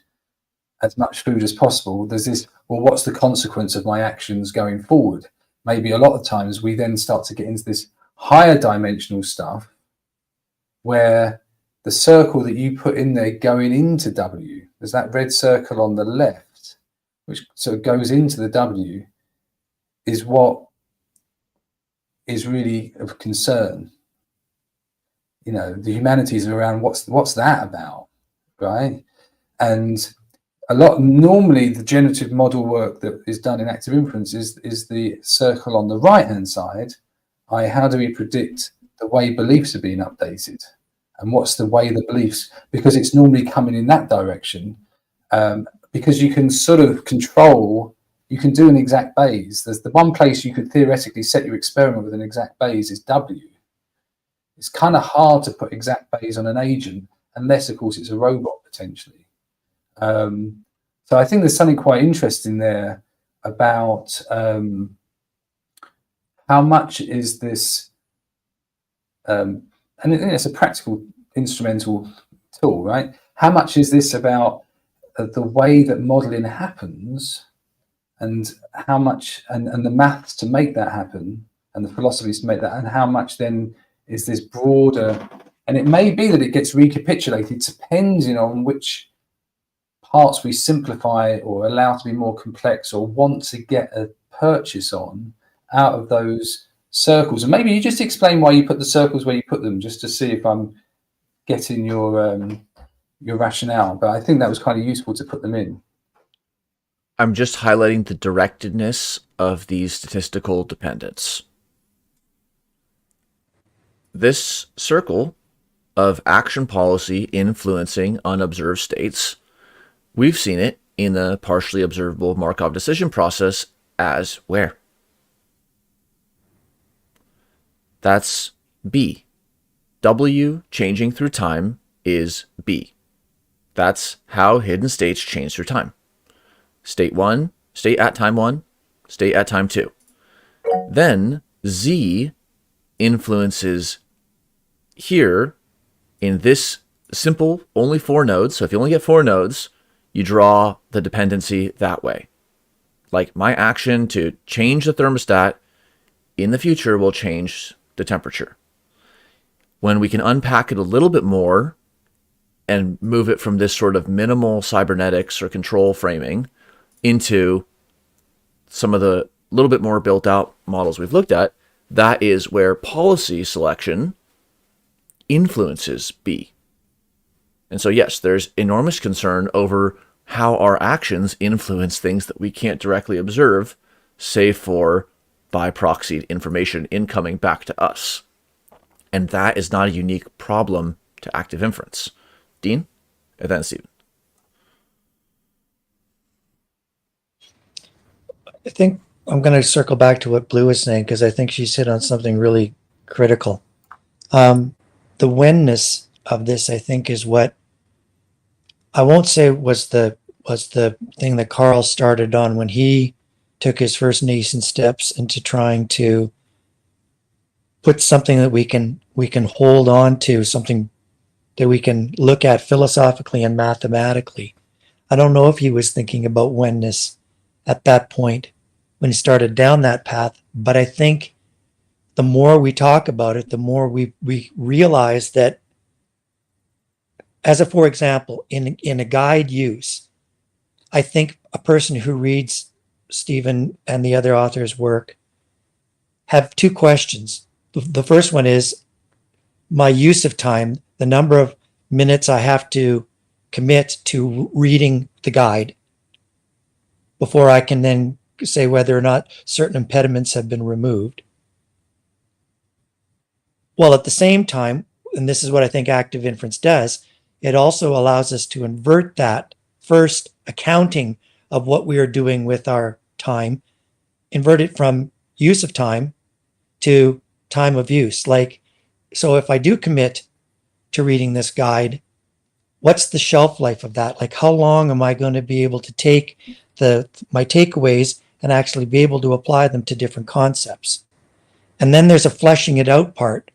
As much food as possible. There's this, well, what's the consequence of my actions going forward? Maybe a lot of times we then start to get into this higher dimensional stuff where the circle that you put in there going into W, there's that red circle on the left, which sort of goes into the W, is what is really of concern. You know, the humanities are around what's that about, right? And normally the generative model work that is done in active inference is the circle on the right hand side, i.e. how do we predict the way beliefs are being updated, and what's the way the beliefs, because it's normally coming in that direction, because you can sort of control you can do an exact Bayes. There's the one place you could theoretically set your experiment with an exact Bayes is W. It's kind of hard to put exact Bayes on an agent unless, of course, it's a robot potentially. So I think there's something quite interesting there about how much is this, and it's a practical instrumental tool, right? How much is this about the way that modeling happens, and how much, and the maths to make that happen, and the philosophies to make that, and how much then is this broader, and it may be that it gets recapitulated depending on which parts we simplify or allow to be more complex or want to get a purchase on out of those circles. And maybe you just explain why you put the circles where you put them, just to see if I'm getting your rationale. But I think that was kind of useful to put them in. I'm just highlighting the directedness of these statistical dependents. This circle of action policy influencing unobserved states, we've seen it in the partially observable Markov decision process as where? That's B. W changing through time is B. That's how hidden states change through time. State 1, state at time 1, state at time 2. Then Z influences here in this simple, only 4 nodes. So if you only get 4 nodes, you draw the dependency that way. Like my action to change the thermostat in the future will change the temperature. When we can unpack it a little bit more and move it from this sort of minimal cybernetics or control framing into some of the little bit more built out models we've looked at, that is where policy selection influences B. And so yes, there's enormous concern over how our actions influence things that we can't directly observe, save for by proxied information incoming back to us. And that is not a unique problem to active inference. Dean, and then Stephen. I think I'm going to circle back to what Blue was saying, because I think she's hit on something really critical. The whenness of this, I think, is what I won't say was the thing that Carl started on when he took his first nascent steps into trying to put something that we can hold on to, something that we can look at philosophically and mathematically. I don't know if he was thinking about whenness at that point when he started down that path, but I think the more we talk about it, the more we realize that, as a for example, in a guide use, I think a person who reads Stephen and the other authors' work have 2 questions. The first one is my use of time, the number of minutes I have to commit to reading the guide before I can then say whether or not certain impediments have been removed. Well, at the same time, and this is what I think active inference does, it also allows us to invert that first accounting of what we are doing with our time, invert it from use of time to time of use. Like, so if I do commit to reading this guide, what's the shelf life of that? Like, how long am I going to be able to take my takeaways and actually be able to apply them to different concepts? And then there's a fleshing it out part,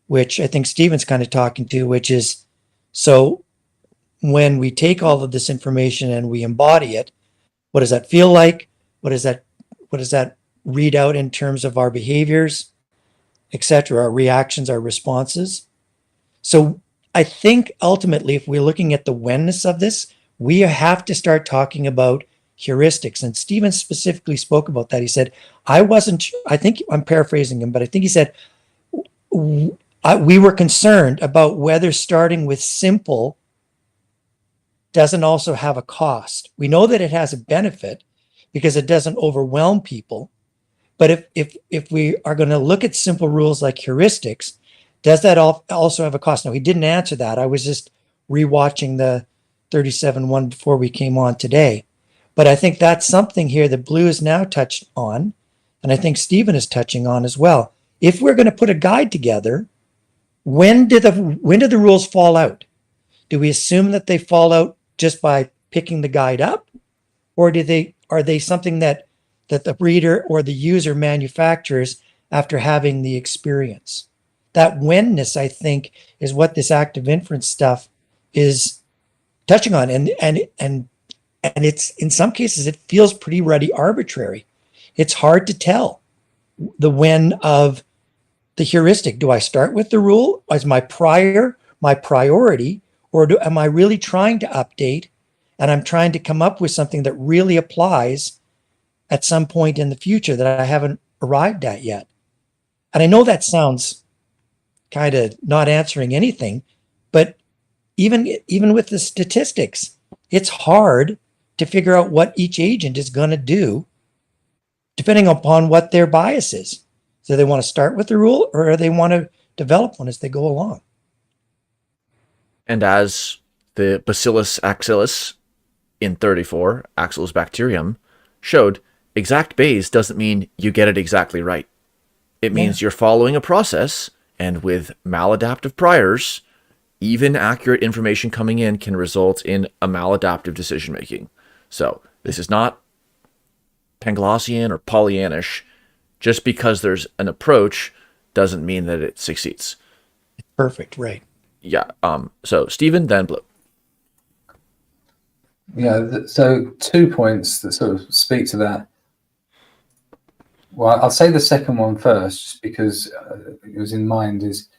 which I think Stephen's kind of talking to, which is, so when we take all of this information and we embody it, what does that feel like? What does that read out in terms of our behaviors, etc., our reactions, our responses? So I think ultimately, if we're looking at the whenness of this, we have to start talking about heuristics. And Stephen specifically spoke about that. He said, I think I'm paraphrasing him, but I think he said, we were concerned about whether starting with simple doesn't also have a cost. We know that it has a benefit because it doesn't overwhelm people. But if we are going to look at simple rules like heuristics, does that also have a cost? Now, he didn't answer that. I was just rewatching the 37 one before we came on today. But I think that's something here that Blue has now touched on, and I think Stephen is touching on as well. If we're going to put a guide together, when do the rules fall out? Do we assume that they fall out just by picking the guide up, or are they something that the reader or the user manufactures after having the experience? That whenness, I think, is what this active inference stuff is touching on, and it's, in some cases it feels pretty ruddy arbitrary. It's hard to tell the when of the heuristic. Do I start with the rule as my priority, or am I really trying to update, and I'm trying to come up with something that really applies at some point in the future that I haven't arrived at yet? And I know that sounds kind of not answering anything, but even with the statistics, it's hard to figure out what each agent is going to do depending upon what their bias is. Do they want to start with the rule, or do they want to develop one as they go along? And as the Bacillus axillus in 34, Axillus bacterium, showed, exact Bayes doesn't mean you get it exactly right. It means you're following a process, and with maladaptive priors, even accurate information coming in can result in a maladaptive decision making. So this is not Panglossian or Pollyannish. Just because there's an approach doesn't mean that it succeeds. Perfect, right. Yeah. So Stephen, then Blue. Yeah, so 2 points that sort of speak to that. Well, I'll say the second one first, just because it was in mind, is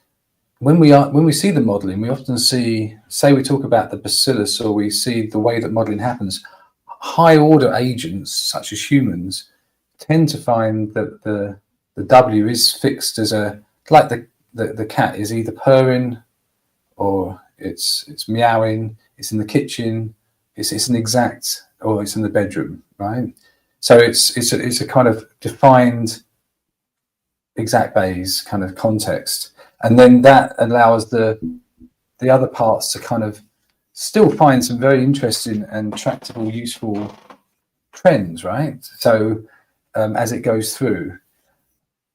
when we see the modeling, we often see, say we talk about the bacillus, or we see the way that modeling happens, high order agents such as humans tend to find that the W is fixed as like the cat is either purring, or it's meowing, it's in the kitchen, it's an exact, or it's in the bedroom, right? So it's a kind of defined exact Bayes kind of context, and then that allows the other parts to kind of still find some very interesting and tractable, useful trends, right? So as it goes through.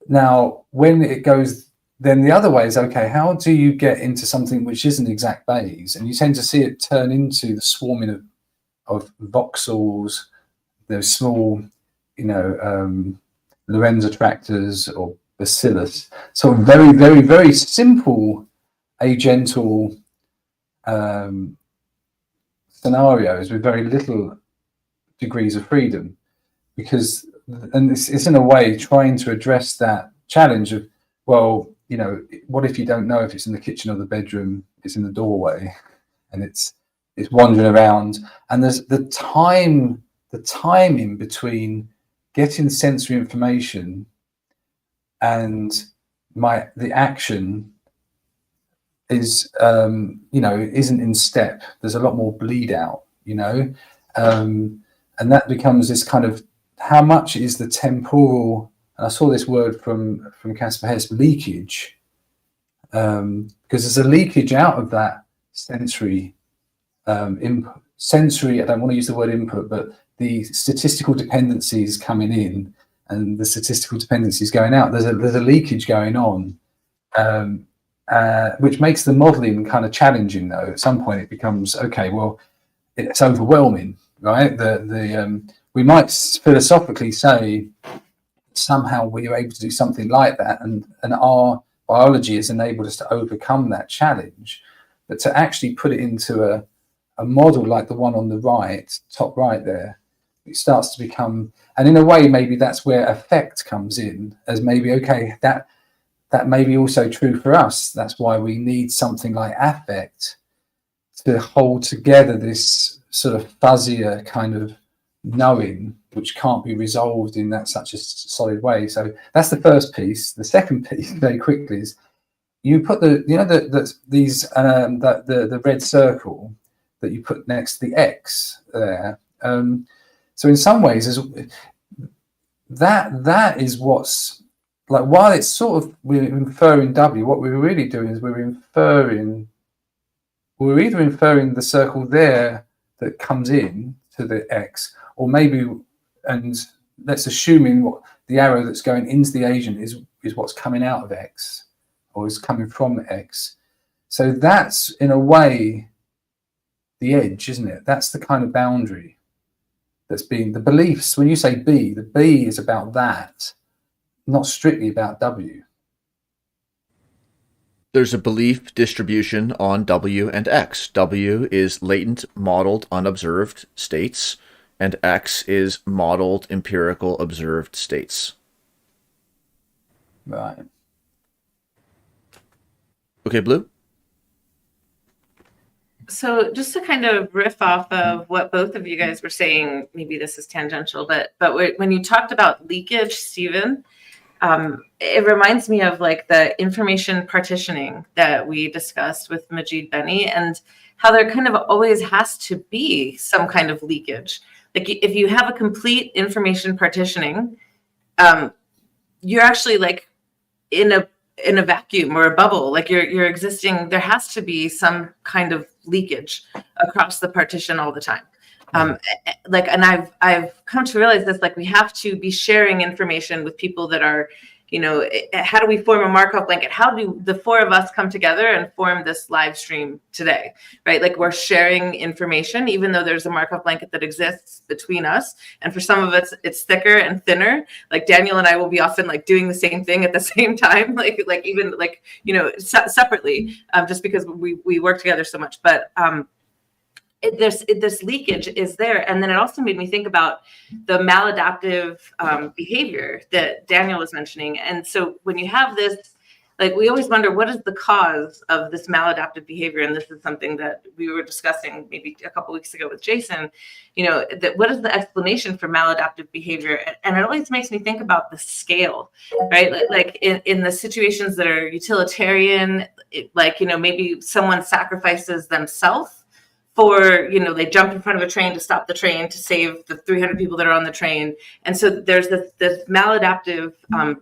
Now, when it goes, then the other way is, okay, how do you get into something which isn't exact Bayes? And you tend to see it turn into the swarming of voxels, those small, Lorenz attractors or bacillus. So very, very, very simple agental scenarios with very little degrees of freedom, because, and it's in a way trying to address that challenge of, well, what if you don't know if it's in the kitchen or the bedroom, it's in the doorway, and it's wandering around, and there's the time in between getting sensory information and the action is isn't in step. There's a lot more bleed out, and that becomes this kind of, how much is the temporal, and I saw this word from Caspar Hess, leakage, because there's a leakage out of that sensory input. Sensory, I don't want to use the word input, but the statistical dependencies coming in and the statistical dependencies going out. There's a leakage going on, which makes the modeling kind of challenging, though. At some point it becomes, okay, well, it's overwhelming, right? We might philosophically say somehow we are able to do something like that, and our biology has enabled us to overcome that challenge. But to actually put it into a model like the one on the right, top right there, it starts to become, and in a way maybe that's where affect comes in, as maybe, okay, that may be also true for us. That's why we need something like affect to hold together this sort of fuzzier kind of knowing, which can't be resolved in that such a solid way. So that's the first piece. The second piece, very quickly, is you put the red circle that you put next to the X there. So in some ways, that is what's like, while it's sort of, we're inferring W, what we're really doing is we're either inferring the circle there that comes in to the X, or maybe, and let's assuming what the arrow that's going into the agent is what's coming out of X, or is coming from X. So that's, in a way, the edge, isn't it? That's the kind of boundary that's being, the beliefs. When you say B, the B is about that, not strictly about W. There's a belief distribution on W and X. W is latent, modeled, unobserved states, and X is modeled, empirical, observed states. Right. Okay, Blue? So just to kind of riff off of what both of you guys were saying, maybe this is tangential, but when you talked about leakage, Stephen, it reminds me of like the information partitioning that we discussed with Majid Beni, and how there kind of always has to be some kind of leakage. Like if you have a complete information partitioning, you're actually like in a vacuum or a bubble. Like you're existing. There has to be some kind of leakage across the partition all the time. Like, and I've come to realize this, like we have to be sharing information with people that are, you know, how do we form a Markov blanket? How do the four of us come together and form this live stream today, right? Like we're sharing information, even though there's a Markov blanket that exists between us. And for some of us, it's thicker and thinner. Like Daniel and I will be often like doing the same thing at the same time, like even like, you know, separately, just because we work together so much. But this leakage is there. And then it also made me think about the maladaptive behavior that Daniel was mentioning. And so when you have this, like we always wonder, what is the cause of this maladaptive behavior? And this is something that we were discussing maybe a couple of weeks ago with Jason, you know, that what is the explanation for maladaptive behavior? And it always makes me think about the scale, right? Like in the situations that are utilitarian, like, you know, maybe someone sacrifices themselves for, you know, they jump in front of a train to stop the train to save the 300 people that are on the train. And so there's this maladaptive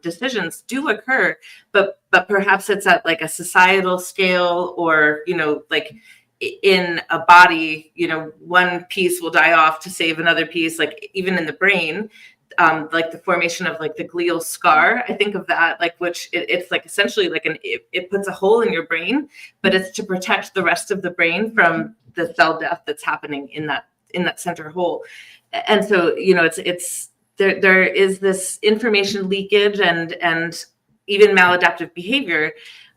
decisions do occur, but perhaps it's at like a societal scale, or, you know, like in a body, you know, one piece will die off to save another piece, like even in the brain. Like the formation of like the glial scar, I think of that, like, which it's like essentially like it puts a hole in your brain, but it's to protect the rest of the brain from the cell death that's happening in that center hole. And so, you know, it's there is this information leakage and even maladaptive behavior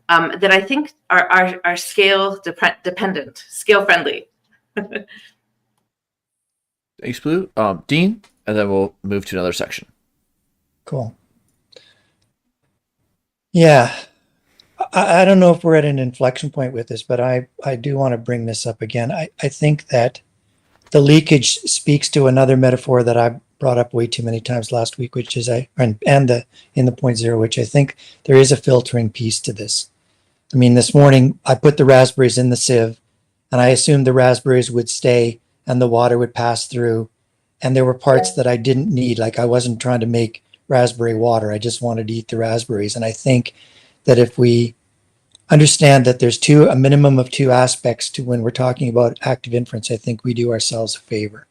that I think are scale dependent, scale friendly. Thanks, Blue. Dean, and then we'll move to another section. Cool. Yeah. I don't know if we're at an inflection point with this, but I do want to bring this up again. I think that the leakage speaks to another metaphor that I brought up way too many times last week, which is in the point zero, which I think there is a filtering piece to this. I mean, this morning I put the raspberries in the sieve, and I assumed the raspberries would stay and the water would pass through. And there were parts that I didn't need. Like I wasn't trying to make raspberry water. I just wanted to eat the raspberries. And I think that if we understand that there's a minimum of two aspects to when we're talking about active inference, I think we do ourselves a favor.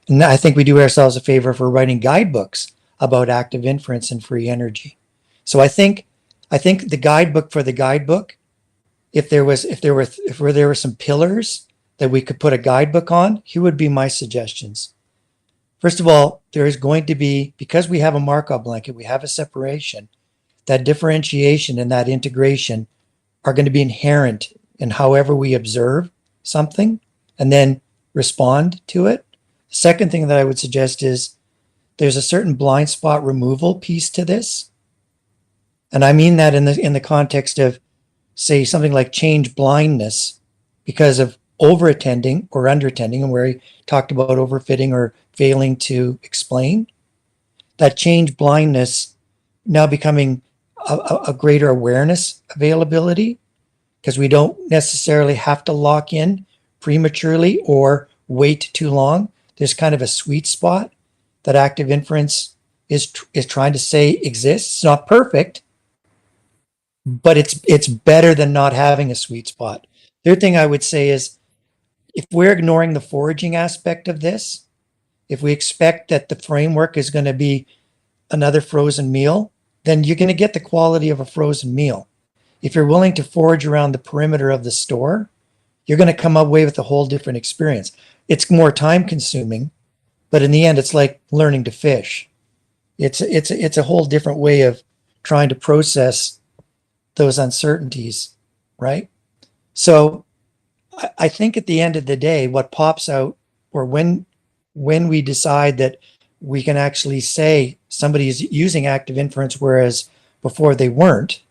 And I think we do ourselves a favor for writing guidebooks about active inference and free energy. So I think the guidebook for the guidebook, if there were some pillars that we could put a guidebook on, here would be my suggestions. First of all, there is going to be, because we have a Markov blanket, we have a separation, that differentiation and that integration are going to be inherent in however we observe something and then respond to it. The second thing that I would suggest is there's a certain blind spot removal piece to this. And I mean that in the context of, say, something like change blindness because of over-attending or under-attending, and where he talked about overfitting or failing to explain. That change blindness now becoming a greater awareness availability, because we don't necessarily have to lock in prematurely or wait too long. There's kind of a sweet spot that active inference is trying to say exists. It's not perfect, but it's better than not having a sweet spot. Third thing I would say is, if we're ignoring the foraging aspect of this, if we expect that the framework is going to be another frozen meal, then you're going to get the quality of a frozen meal. If you're willing to forage around the perimeter of the store, you're going to come away with a whole different experience. It's more time consuming, but in the end, it's like learning to fish. It's a whole different way of trying to process those uncertainties, right? So I think at the end of the day, what pops out, or when we decide that we can actually say somebody is using active inference, whereas before they weren't,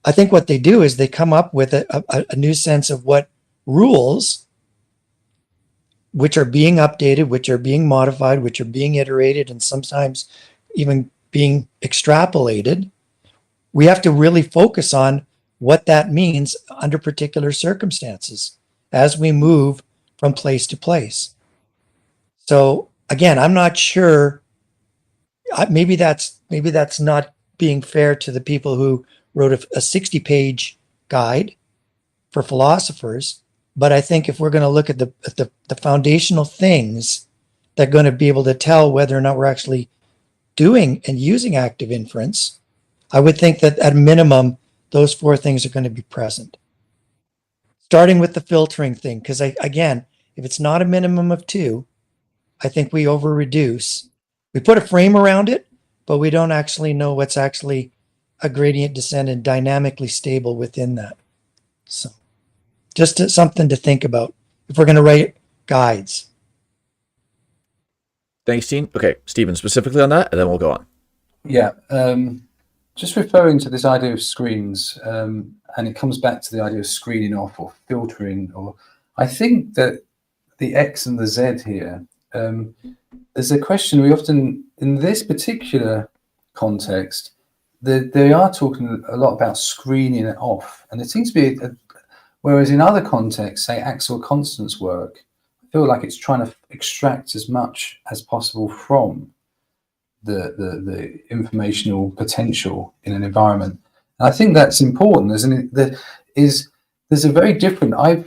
I think what they do is they come up with a new sense of what rules, which are being updated, which are being modified, which are being iterated, and sometimes even being extrapolated. We have to really focus on what that means under particular circumstances as we move from place to place. So again, I'm not sure. Maybe that's not being fair to the people who wrote a 60-page guide for philosophers. But I think if we're going to look at the foundational things that are going to be able to tell whether or not we're actually doing and using active inference, I would think that at a minimum, those 4 things are going to be present. Starting with the filtering thing, because again, if it's not a minimum of 2, I think we over-reduce. We put a frame around it, but we don't actually know what's actually a gradient descent and dynamically stable within that. So just something to think about if we're going to write guides. Thanks, Dean. Okay, Stephen, specifically on that, and then we'll go on. Yeah, just referring to this idea of screens, and it comes back to the idea of screening off or filtering. Or I think that the X and the Z here, there's a question we often, in this particular context, they are talking a lot about screening it off, and it seems to be, whereas in other contexts, say Axel Constant's work, I feel like it's trying to extract as much as possible from the informational potential in an environment. And I think that's important, isn't it? There's a very different. I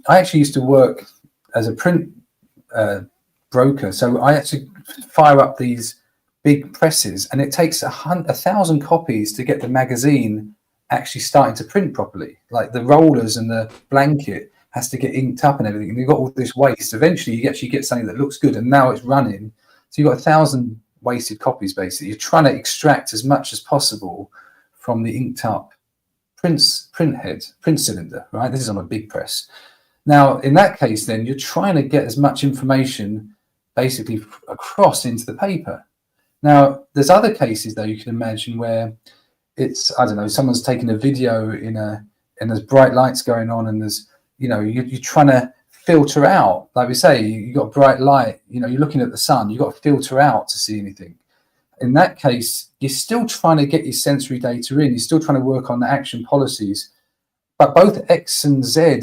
actually used to work as a print broker, so I had to fire up these big presses, and it takes 1,000 copies to get the magazine actually starting to print properly. Like the rollers and the blanket has to get inked up and everything, and you've got all this waste. Eventually, you actually get something that looks good, and now it's running. So you've got 1,000 wasted copies. Basically, you're trying to extract as much as possible from the inked up print cylinder. Right, this is on a big press. Now, in that case, then you're trying to get as much information basically across into the paper. Now, there's other cases though you can imagine where it's, I don't know, someone's taking a video and there's bright lights going on, and there's, you're trying to filter out, like we say, you got bright light, you're looking at the sun, you've got to filter out to see anything. In that case, you're still trying to get your sensory data in, you're still trying to work on the action policies, but both X and Z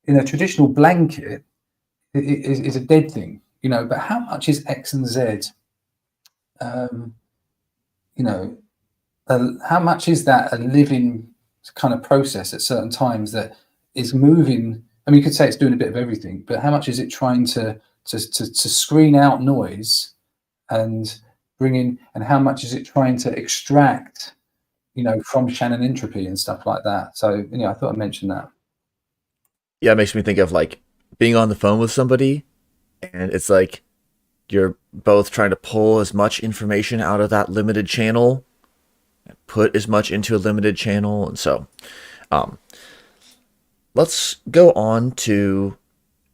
in a traditional blanket is a dead thing, but how much is X and Z, how much is that a living kind of process at certain times that is moving? I mean, you could say it's doing a bit of everything, but how much is it trying to screen out noise and bring in, and how much is it trying to extract, from Shannon entropy and stuff like that? So, I thought I'd mention that. Yeah, it makes me think of like being on the phone with somebody, and it's like you're both trying to pull as much information out of that limited channel, put as much into a limited channel. And so let's go on to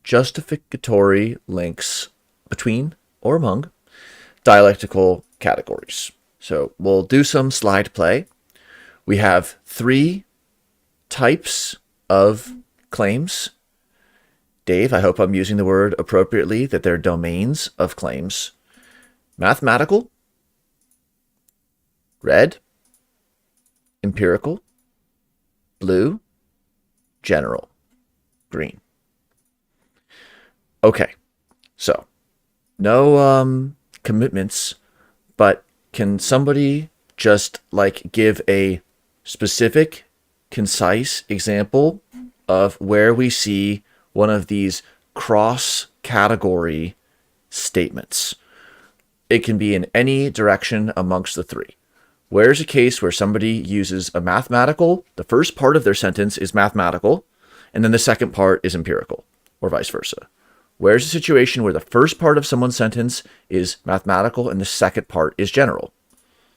justificatory links between or among dialectical categories. So we'll do some slide play. We have 3 types of claims. Dave, I hope I'm using the word appropriately, that they're domains of claims. Mathematical, red, empirical, blue, general, green. Okay, so no commitments, but can somebody just give a specific, concise example of where we see one of these cross category statements. It can be in any direction amongst the three. Where's a case where somebody uses a mathematical, the first part of their sentence is mathematical, and then the second part is empirical, or vice versa? Where's a situation where the first part of someone's sentence is mathematical and the second part is general?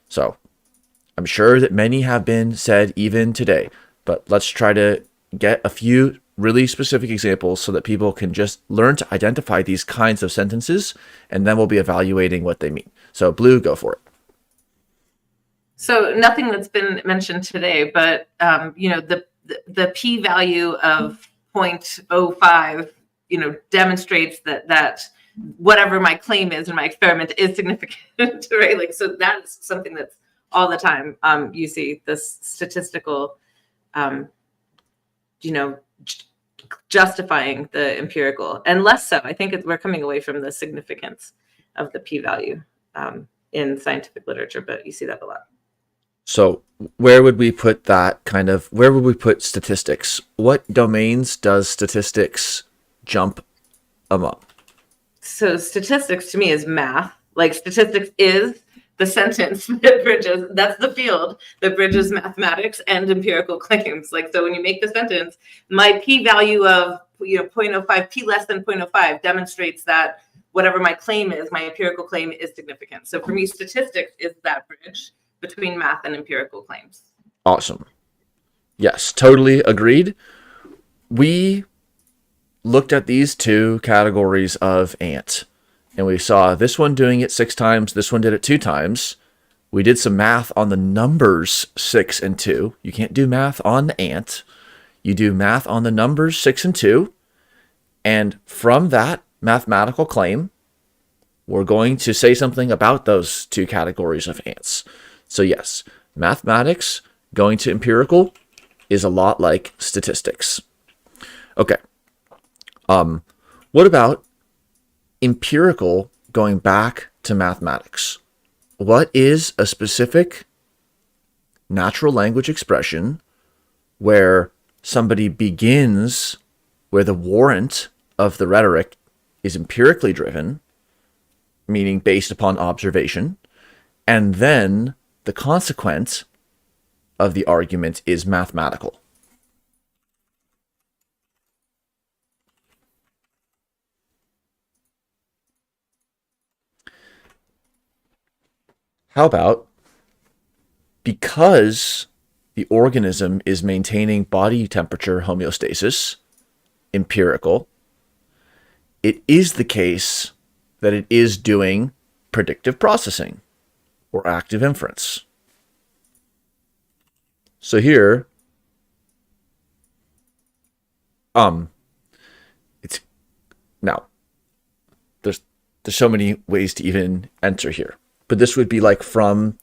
So I'm sure that many have been said even today, but let's try to get a few really specific examples so that people can just learn to identify these kinds of sentences, and then we'll be evaluating what they mean. So Blue, go for it. So nothing that's been mentioned today, but the p-value of 0.05, demonstrates that whatever my claim is in my experiment is significant, right? Like, so that's something that's all the time. You see this statistical, justifying the empirical, and less so. I think we're coming away from the significance of the p-value in scientific literature, but you see that a lot. So where would we put where would we put statistics? What domains does statistics jump among? So statistics to me is math. Like, statistics is the sentence that bridges, that's the field that bridges mathematics and empirical claims. Like, so when you make the sentence, my p-value of 0.05, p less than 0.05 demonstrates that whatever my claim is, my empirical claim is significant. So for me, statistics is that bridge between math and empirical claims. Awesome. Yes, totally agreed. We looked at these two categories of ant, and we saw this one doing it 6 times, this one did it 2 times. We did some math on the numbers 6 and 2. You can't do math on the ant. You do math on the numbers 6 and 2. And from that mathematical claim, we're going to say something about those 2 categories of ants. So yes, mathematics going to empirical is a lot like statistics. Okay. What about empirical going back to mathematics? What is a specific natural language expression where somebody begins, where the warrant of the rhetoric is empirically driven, meaning based upon observation, and then the consequence of the argument is mathematical? How about, because the organism is maintaining body temperature homeostasis, empirical, it is the case that it is doing predictive processing or active inference. So here, it's now there's so many ways to even enter here, but this would be like from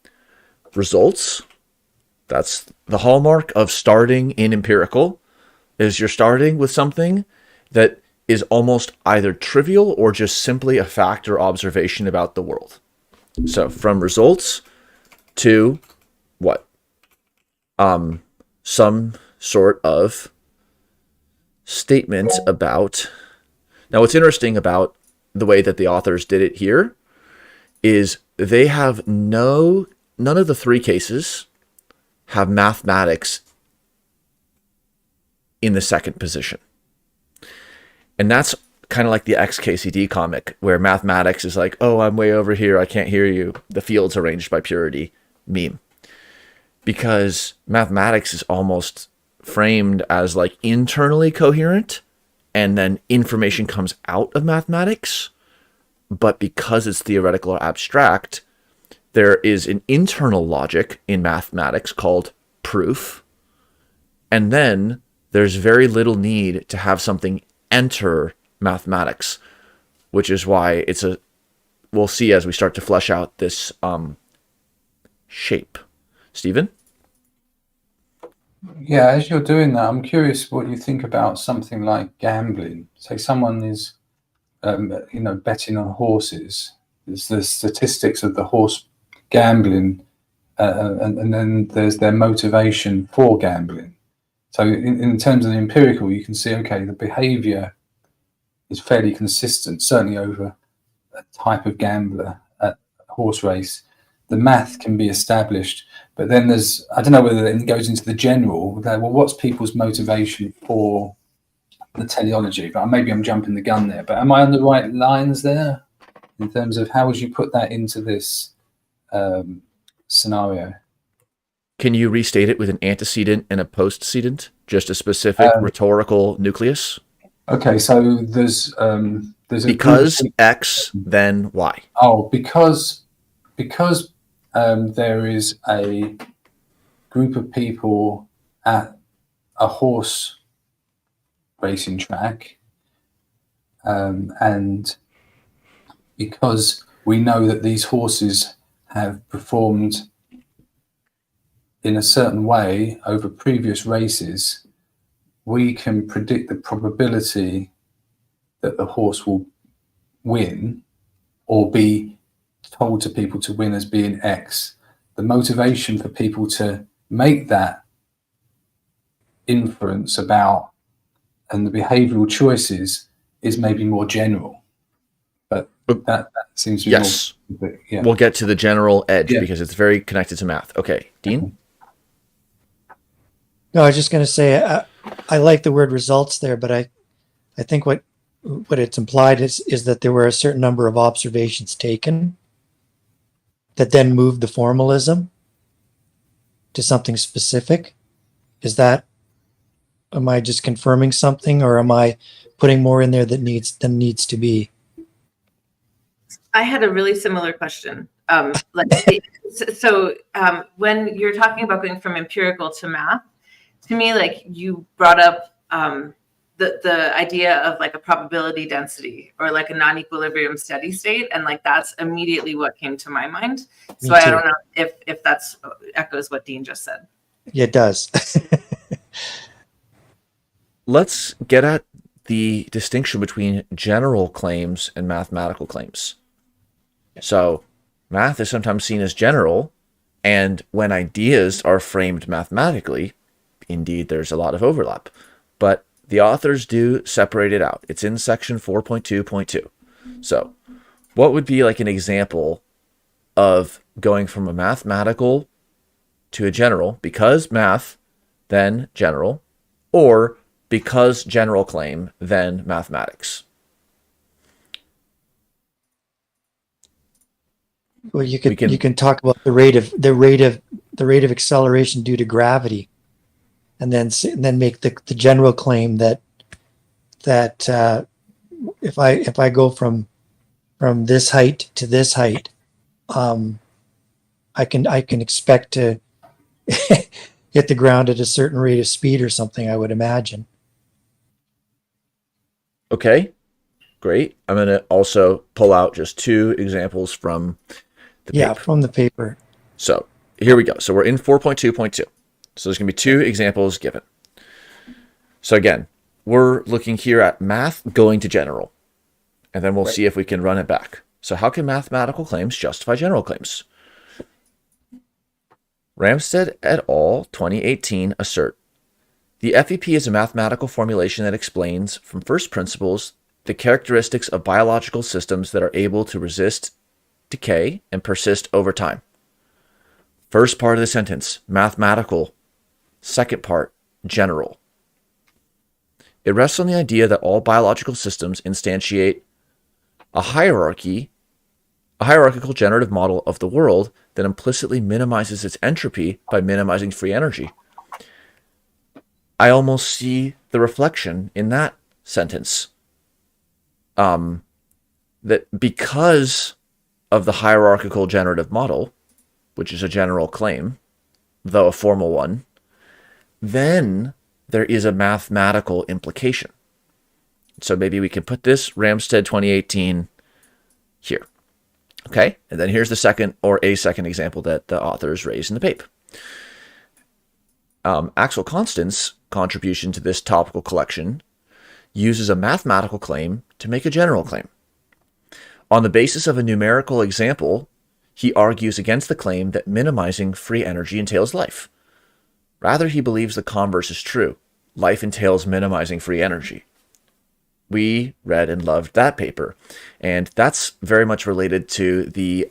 results. That's the hallmark of starting in empirical, is you're starting with something that is almost either trivial or just simply a fact or observation about the world. So from results to what? Some sort of statement about. Now, what's interesting about the way that the authors did it here is they have none of the 3 cases have mathematics in the second position. And that's kind of like the XKCD comic, where mathematics is like, oh, I'm way over here, I can't hear you, the field's arranged by purity meme. Because mathematics is almost framed as like internally coherent, and then information comes out of mathematics. But because it's theoretical or abstract, there is an internal logic in mathematics called proof. And then there's very little need to have something enter mathematics, which is why we'll see as we start to flesh out this shape. Stephen? Yeah, as you're doing that, I'm curious what you think about something like gambling. Say someone is, betting on horses. There's the statistics of the horse gambling, and then there's their motivation for gambling. So in terms of the empirical, you can see, okay, the behavior is fairly consistent, certainly over a type of gambler at a horse race. The math can be established, but then there's, I don't know whether it goes into the general, well, what's people's motivation for the teleology? But maybe I'm jumping the gun there, but am I on the right lines there in terms of how would you put that into this scenario? Can you restate it with an antecedent and a postcedent? Just a specific rhetorical nucleus? Okay, so there's a because X, then Y. Oh, because there is a group of people at a horse racing track, and because we know that these horses have performed in a certain way over previous races, we can predict the probability that the horse will win or be told to people to win as being X. The motivation for people to make that inference about and the behavioral choices is maybe more general. But that seems to be yes. More, yeah. We'll get to the general edge because it's very connected to math. Okay, Dean? No, I was just going to say I like the word results there, but I think what it's implied is that there were a certain number of observations taken that then moved the formalism to something specific. Am I just confirming something, or am I putting more in there than needs to be? I had a really similar question. When you're talking about going from empirical to math, to me, like you brought up the idea of like a probability density or like a non-equilibrium steady state, and like that's immediately what came to my mind. So I don't know if that's echoes what Dean just said. Yeah, it does. Let's get at the distinction between general claims and mathematical claims. So math is sometimes seen as general, and when ideas are framed mathematically, indeed, there's a lot of overlap. But the authors do separate it out. It's in section 4.2.2. So what would be like an example of going from a mathematical to a general, because math, then general, or because general claim, then mathematics? Well, you can talk about the rate of acceleration due to gravity, and then make the general claim that if I go from this height to this height, I can expect to hit the ground at a certain rate of speed or something, I would imagine. Okay, great. I'm going to also pull out just two examples from the paper. Yeah, from the paper. So here we go. So we're in 4.2.2. So there's going to be two examples given. So again, we're looking here at math going to general, and then we'll see if we can run it back. So how can mathematical claims justify general claims? Ramstad et al. 2018 assert, the FEP is a mathematical formulation that explains from first principles the characteristics of biological systems that are able to resist decay and persist over time. First part of the sentence, mathematical. Second part, general. It rests on the idea that all biological systems instantiate a hierarchical generative model of the world that implicitly minimizes its entropy by minimizing free energy. I almost see the reflection in that sentence. That because of the hierarchical generative model, which is a general claim, though a formal one, then there is a mathematical implication. So maybe we can put this Ramstad 2018 here. Okay, and then here's the second example that the authors raise in the paper. Axel Constant's contribution to this topical collection uses a mathematical claim to make a general claim. On the basis of a numerical example, he argues against the claim that minimizing free energy entails life. Rather, he believes the converse is true. Life entails minimizing free energy. we read and loved that paper. And that's very much related to the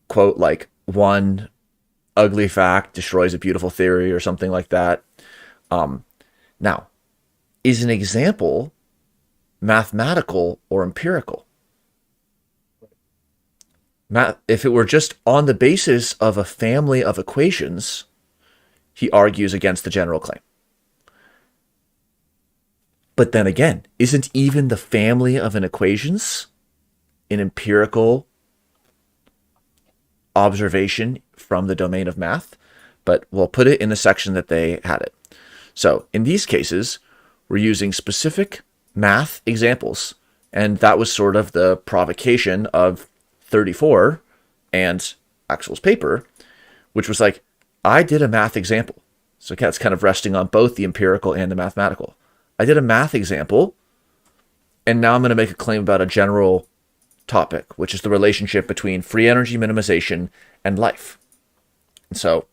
quote, like, one ugly fact destroys a beautiful theory or something like that. Now, is an example mathematical or empirical? If it were just on the basis of a family of equations, he argues against the general claim. But then again, isn't even the family of an equations an empirical observation from the domain of math? But we'll put it in the section that they had it. So in these cases, we're using specific math examples. And that was sort of the provocation of 34 and Axel's paper, which was like, I did a math example. So that's kind of resting on both the empirical and the mathematical. I did a math example, and now I'm going to make a claim about a general topic, which is the relationship between free energy minimization and life. And so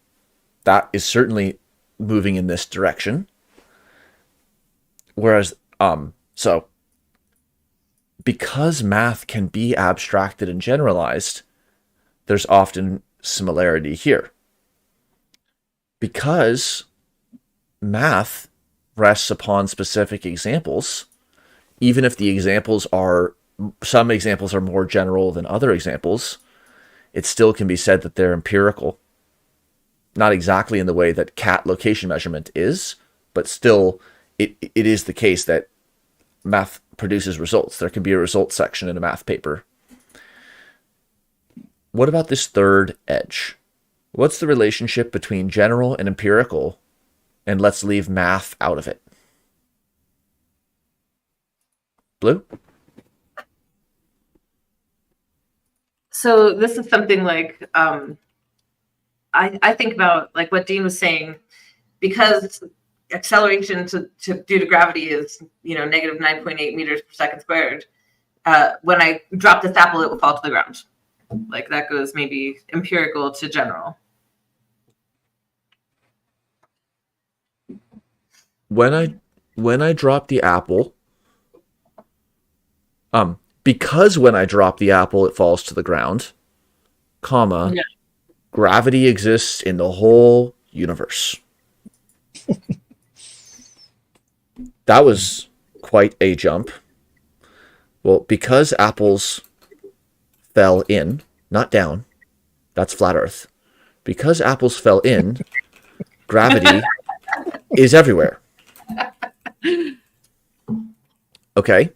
that is certainly moving in this direction. Whereas, so because math can be abstracted and generalized, there's often similarity here. Because math rests upon specific examples, even if the examples are, some examples are more general than other examples, it still can be said that they're empirical. Not exactly in the way that cat location measurement is, but still it is the case that math produces results. There can be a results section in a math paper. What about this third edge? What's the relationship between general and empirical? And let's leave math out of it. Blue? So this is something like, I think about like what Dean was saying, because acceleration due to gravity is, negative 9.8 meters per second squared. When I drop this apple, it will fall to the ground. Like that goes maybe empirical to general. When I drop the apple, because when I drop the apple, it falls to the ground, comma, yeah. Gravity exists in the whole universe. That was quite a jump. Well, because apples fell in, not down, that's flat Earth. Because apples fell in, gravity is everywhere. Okay.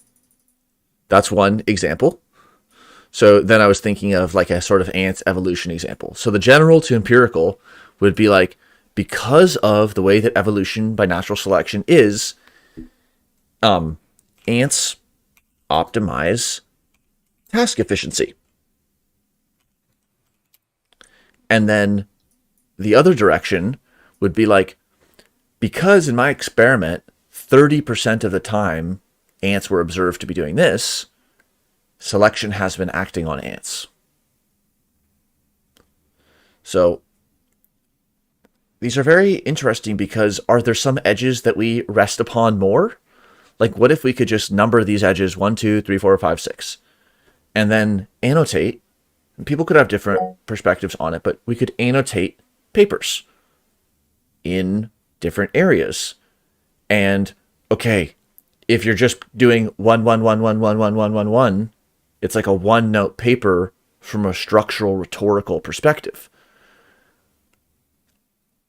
That's one example. So then I was thinking of like a sort of ants evolution example. So the general to empirical would be like, because of the way that evolution by natural selection is, ants optimize task efficiency. And then the other direction would be like, because in my experiment, 30% of the time ants were observed to be doing this, selection has been acting on ants. So these are very interesting because are there some edges that we rest upon more? Like what if we could just number these edges 1, 2, 3, 4, 5, 6, and then annotate? And people could have different perspectives on it, but we could annotate papers in different areas. And okay, if you're just doing 1, 1, 1, 1, 1, 1, 1, 1, 1, it's like a one-note paper from a structural rhetorical perspective.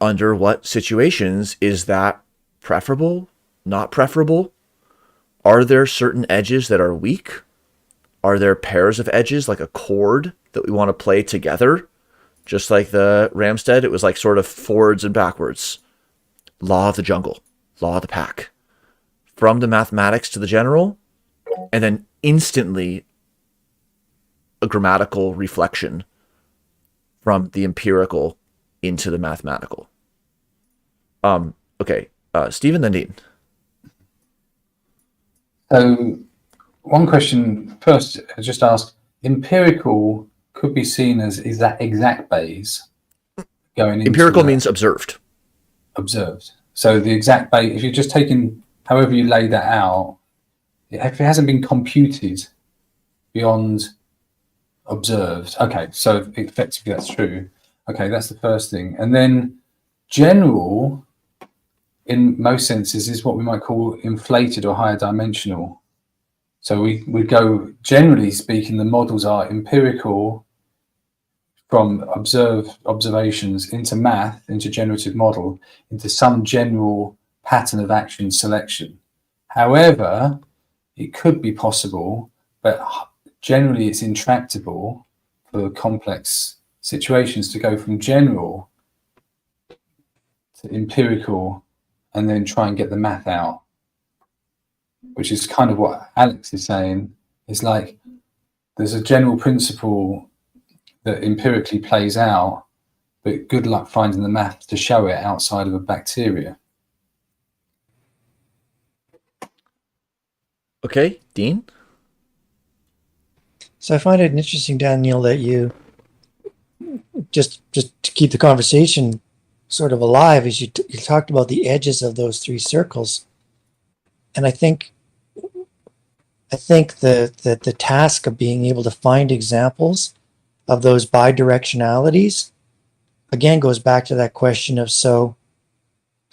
Under what situations is that preferable? Not preferable? Are there certain edges that are weak? Are there pairs of edges, like a chord that we want to play together? Just like the Ramstead, it was like sort of forwards and backwards. Law of the jungle, law of the pack. From the mathematics to the general, and then instantly a grammatical reflection from the empirical into the mathematical. Okay, Stephen, then Dean. So one question first, I just asked, empirical could be seen as, is that exact Bayes going into empirical means observed. Observed. So the exact Bayes, if you're just taking however you lay that out, if it hasn't been computed beyond observed, okay, so effectively that's true. Okay, that's the first thing. And then general, in most senses, is what we might call inflated or higher dimensional. So we go, generally speaking, the models are empirical from observations into math, into generative model, into some general pattern of action selection. However, it could be possible, but generally it's intractable for complex situations to go from general to empirical and then try and get the math out, which is kind of what Alex is saying. It's like there's a general principle that empirically plays out, but good luck finding the math to show it outside of a bacteria. Okay, Dean? So I find it interesting, Daniel, that you just to keep the conversation sort of alive, as you talked about the edges of those three circles, and I think the task of being able to find examples of those bidirectionalities again goes back to that question of so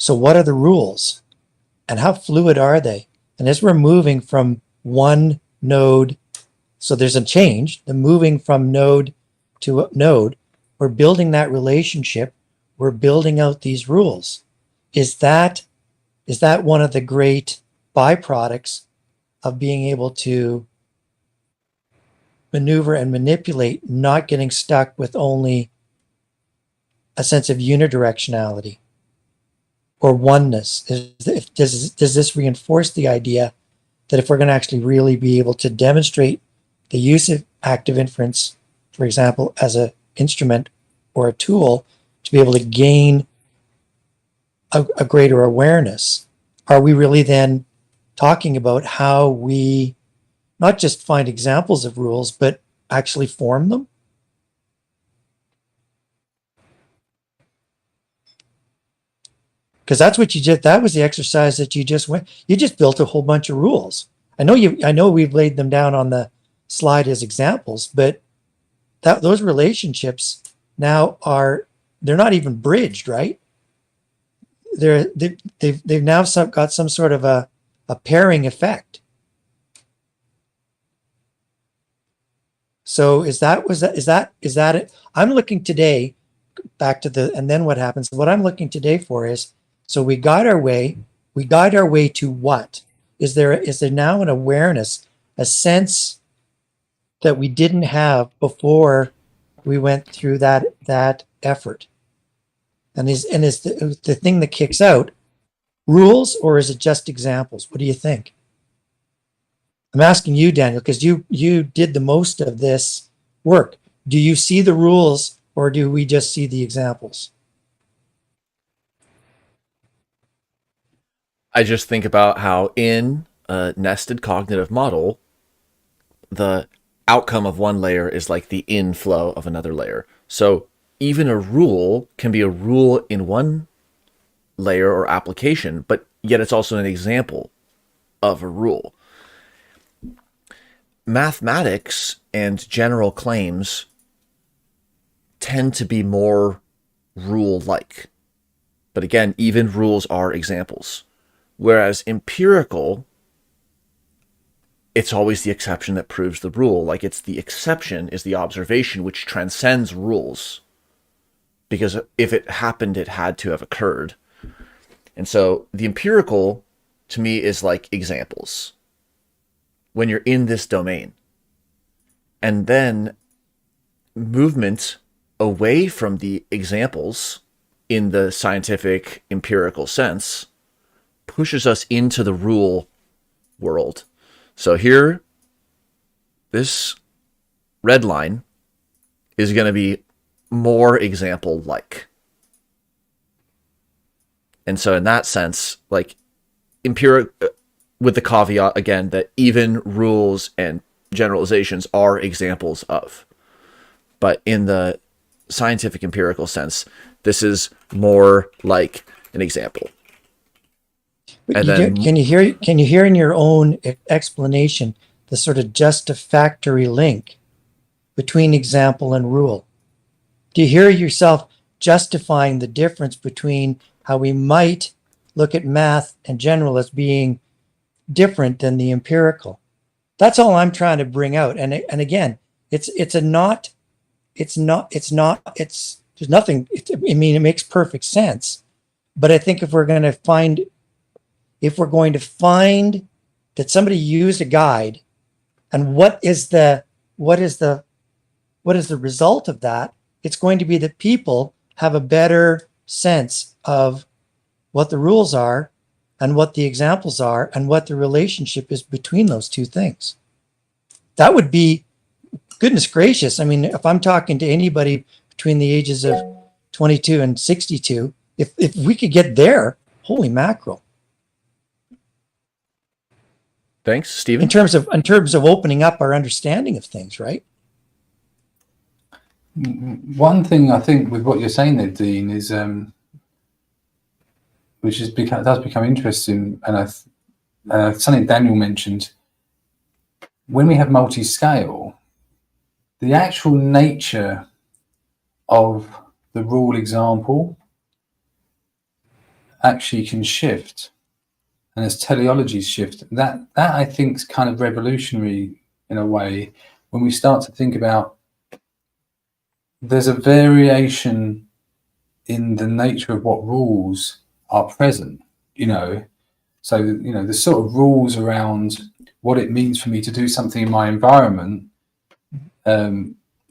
what are the rules and how fluid are they? And as we're moving from one node, so there's a change, the moving from node to node, we're building that relationship, we're building out these rules. Is that one of the great byproducts of being able to maneuver and manipulate, not getting stuck with only a sense of unidirectionality or oneness? Does this reinforce the idea that if we're going to actually really be able to demonstrate the use of active inference, for example, as an instrument or a tool to be able to gain a greater awareness, are we really then talking about how we not just find examples of rules, but actually form them? Because that's what you did. That was the exercise that you just went. You just built a whole bunch of rules. I know we've laid them down on the slide as examples, but those relationships now they're not even bridged, right? They've now got some sort of a pairing effect. So is that it? I'm looking today back to and then what happens? What I'm looking today for is, so we guide our way to what? Is there now an awareness, a sense that we didn't have before we went through that effort? And is the thing that kicks out rules, or is it just examples? What do you think? I'm asking you, Daniel, because you did the most of this work. Do you see the rules, or do we just see the examples? I just think about how in a nested cognitive model, the outcome of one layer is like the inflow of another layer. So even a rule can be a rule in one layer or application, but yet it's also an example of a rule. Mathematics and general claims tend to be more rule-like. But again, even rules are examples. Whereas empirical, it's always the exception that proves the rule. Like it's the exception is the observation which transcends rules. Because if it happened, it had to have occurred. And so the empirical, to me, is like examples when you're in this domain. And then movement away from the examples in the scientific empirical sense pushes us into the rule world. So here, this red line is going to be more example-like. And so in that sense, like with the caveat again that even rules and generalizations are examples of. But in the scientific empirical sense, this is more like an example. And then Can you hear in your own explanation the sort of justifactory link between example and rule? Do you hear yourself justifying the difference between how we might look at math and general as being different than the empirical? That's all I'm trying to bring out. And again, there's nothing, I mean, it makes perfect sense. But I think if we're going to find that somebody used a guide, and what is the result of that, it's going to be that people have a better sense of what the rules are and what the examples are and what the relationship is between those two things. That would be, goodness gracious. I mean, if I'm talking to anybody between the ages of 22 and 62, if we could get there, holy mackerel. thanks, Stephen. In terms of opening up our understanding of things, right? One thing I think with what you're saying there, Dean, is which does become interesting, and something Daniel mentioned. When we have multi-scale, the actual nature of the rule example actually can shift, and as teleologies shift, that I think is kind of revolutionary in a way when we start to think about there's a variation in the nature of what rules are present, so the sort of rules around what it means for me to do something in my environment.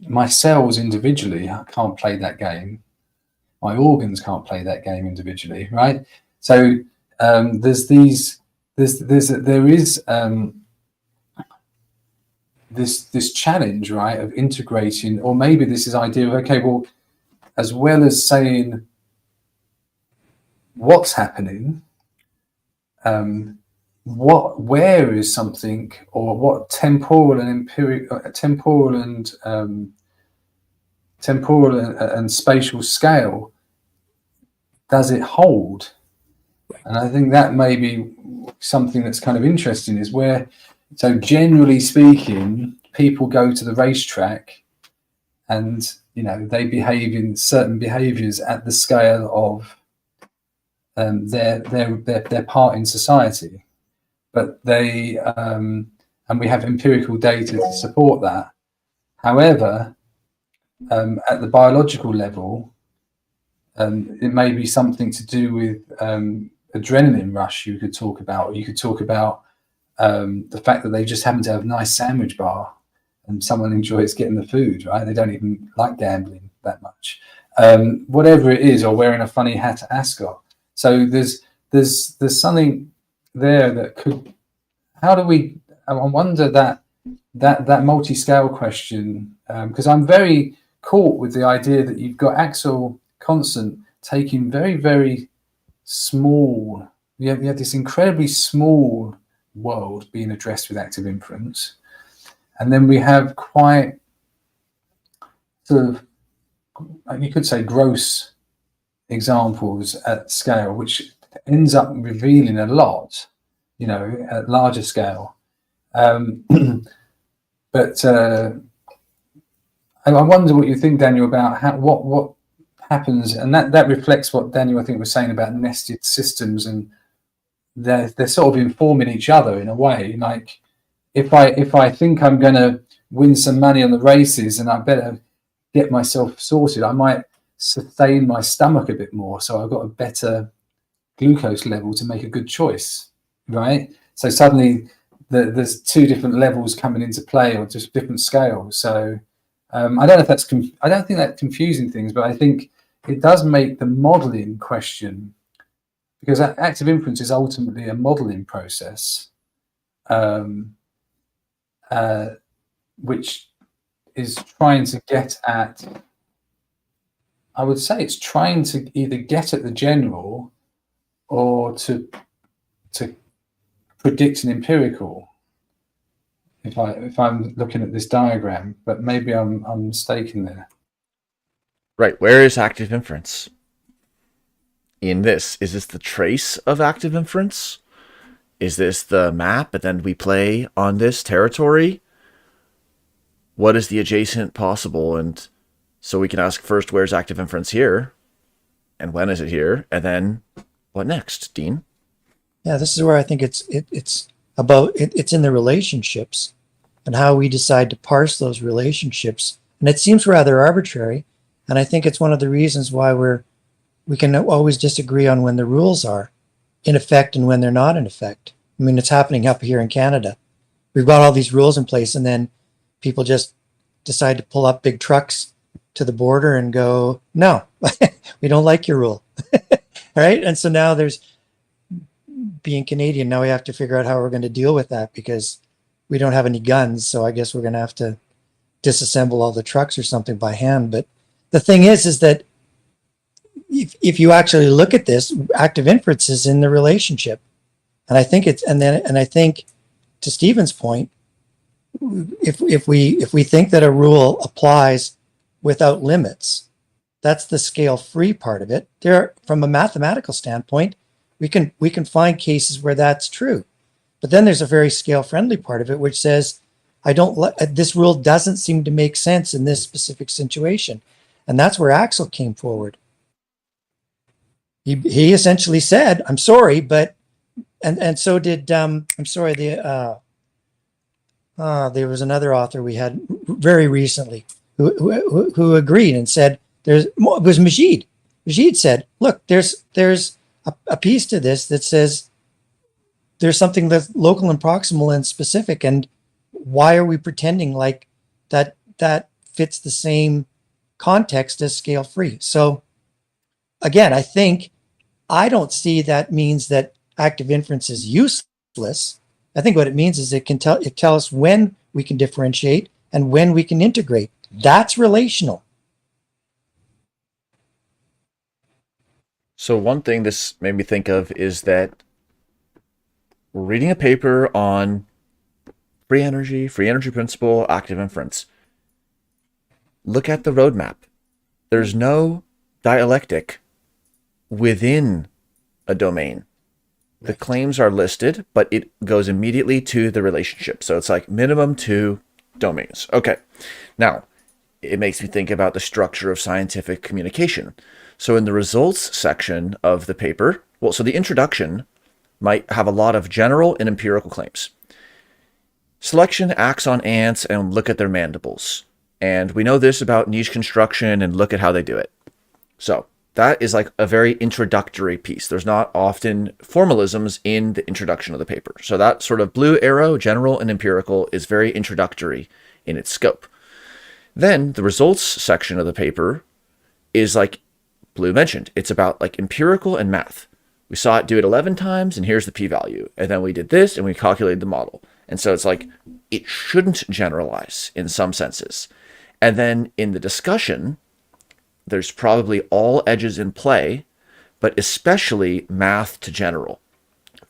My cells individually can't play that game. My organs can't play that game individually, right? So there is this challenge, right, of integrating, or maybe this is idea of, okay, well, as well as saying what's happening, where is something, or what temporal and spatial scale does it hold? And I think that may be something that's kind of interesting, is where, so generally speaking, people go to the racetrack and they behave in certain behaviors at the scale of their part in society, but and we have empirical data to support that. However, at the biological level, it may be something to do with adrenaline rush. You could talk about, or you could talk about the fact that they just happen to have a nice sandwich bar, and someone enjoys getting the food, right? They don't even like gambling that much. Whatever it is, or wearing a funny hat at Ascot. So there's something there that could. How do we? I wonder that multi-scale question, because I'm very caught with the idea that you've got Axel Constant taking very, very small. You have this incredibly small world being addressed with active inference, and then we have quite sort of, you could say, gross examples at scale, which ends up revealing a lot, at larger scale. But I wonder what you think, Daniel, about what happens, and that reflects what Daniel, I think, was saying about nested systems, and they're sort of informing each other in a way. Like if I think I'm going to win some money on the races and I better get myself sorted, I might sustain my stomach a bit more, so I've got a better glucose level to make a good choice, right? So suddenly there's two different levels coming into play, or just different scales. So I don't know if I don't think that's confusing things, but I think it does make the modeling question, because active inference is ultimately a modeling process, which is trying to get at, I would say it's trying to either get at the general or to predict an empirical. If I'm looking at this diagram, but maybe I'm mistaken there. Right, where is active inference in this? Is this the trace of active inference, Is this the map, and then we play on this territory? What is the adjacent possible? And so we can ask first, where's active inference here? And when is it here? And then what next, Dean? Yeah, this is where I think it's in the relationships and how we decide to parse those relationships. And it seems rather arbitrary. And I think it's one of the reasons why we can always disagree on when the rules are in effect and when they're not in effect. I mean, it's happening up here in Canada. We've got all these rules in place, and then people just decide to pull up big trucks to the border and go, no, we don't like your rule. Right? And so now being Canadian, now we have to figure out how we're going to deal with that, because we don't have any guns. So I guess we're going to have to disassemble all the trucks or something by hand. But the thing is that if you actually look at this, active inference is in the relationship. And I think I think to Stephen's point, if we think that a rule applies without limits, that's the scale free part of it. From a mathematical standpoint, we can find cases where that's true. But then there's a very scale friendly part of it, which says, this rule doesn't seem to make sense in this specific situation. And that's where Axel came forward. He essentially said, I'm sorry, but, and so did, there was another author we had very recently who agreed and said, it was Majid. Majid said, look, there's a piece to this that says there's something that's local and proximal and specific. And why are we pretending like that fits the same context as scale free? So again, I don't see that means that active inference is useless. I think what it means is it tell us when we can differentiate and when we can integrate. That's relational. So one thing this made me think of is that we're reading a paper on free energy principle, active inference. Look at the roadmap. There's no dialectic within a domain. The claims are listed, but it goes immediately to the relationship. So it's like minimum 2 domains. Okay. Now, it makes me think about the structure of scientific communication. So in the results section of the paper, so the introduction might have a lot of general and empirical claims. Selection acts on ants and look at their mandibles. And we know this about niche construction and look at how they do it. So that is like a very introductory piece. There's not often formalisms in the introduction of the paper. So that sort of blue arrow, general and empirical, is very introductory in its scope. Then the results section of the paper is like Blue mentioned. It's about like empirical and math. We saw it do it 11 times, and here's the p-value. And then we did this, and we calculated the model. And so it's like, it shouldn't generalize in some senses. And then in the discussion, there's probably all edges in play, but especially math to general,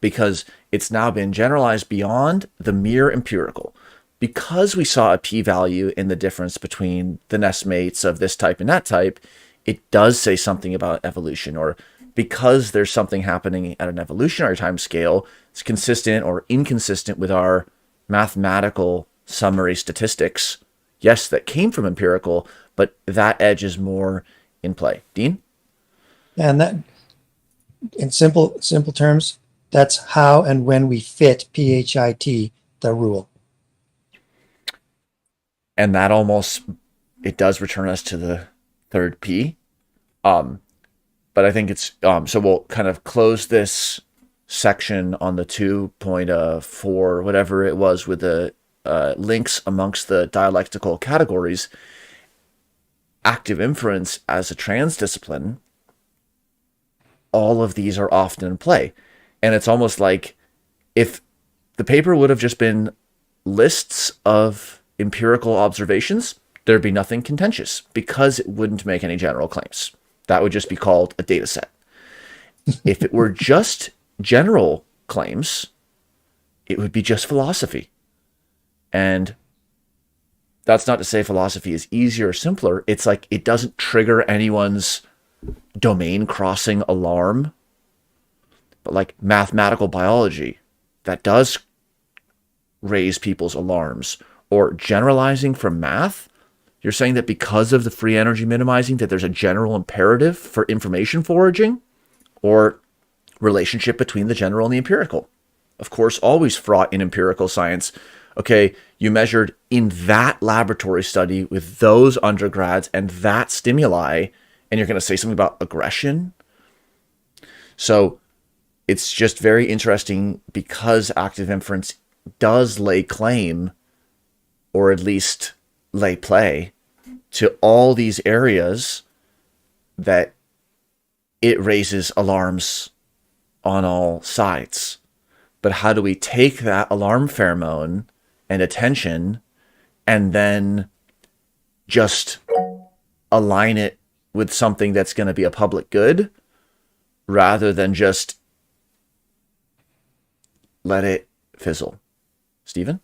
because it's now been generalized beyond the mere empirical. Because we saw a p-value in the difference between the nestmates of this type and that type, it does say something about evolution, or because there's something happening at an evolutionary time scale, it's consistent or inconsistent with our mathematical summary statistics. Yes, that came from empirical, but that edge is more in play. Dean? And that, in simple terms, that's how and when we fit PHIT, the rule. And that it does return us to the third P. But I think it's, so we'll kind of close this section on the 2.4, whatever it was, with the links amongst the dialectical categories. Active inference as a transdiscipline, all of these are often in play. And it's almost like if the paper would have just been lists of empirical observations, there'd be nothing contentious because it wouldn't make any general claims. That would just be called a data set. If it were just general claims, it would be just philosophy. And that's not to say philosophy is easier or simpler. It's like it doesn't trigger anyone's domain crossing alarm. But like mathematical biology, that does raise people's alarms, or generalizing from math, you're saying that because of the free energy minimizing, that there's a general imperative for information foraging, or relationship between the general and the empirical. Of course, always fraught in empirical science. Okay, you measured in that laboratory study with those undergrads and that stimuli, and you're going to say something about aggression. So it's just very interesting because active inference does lay claim, or at least lay play, to all these areas that it raises alarms on all sides. But how do we take that alarm pheromone and attention and then just align it with something that's going to be a public good, rather than just let it fizzle? Stephen?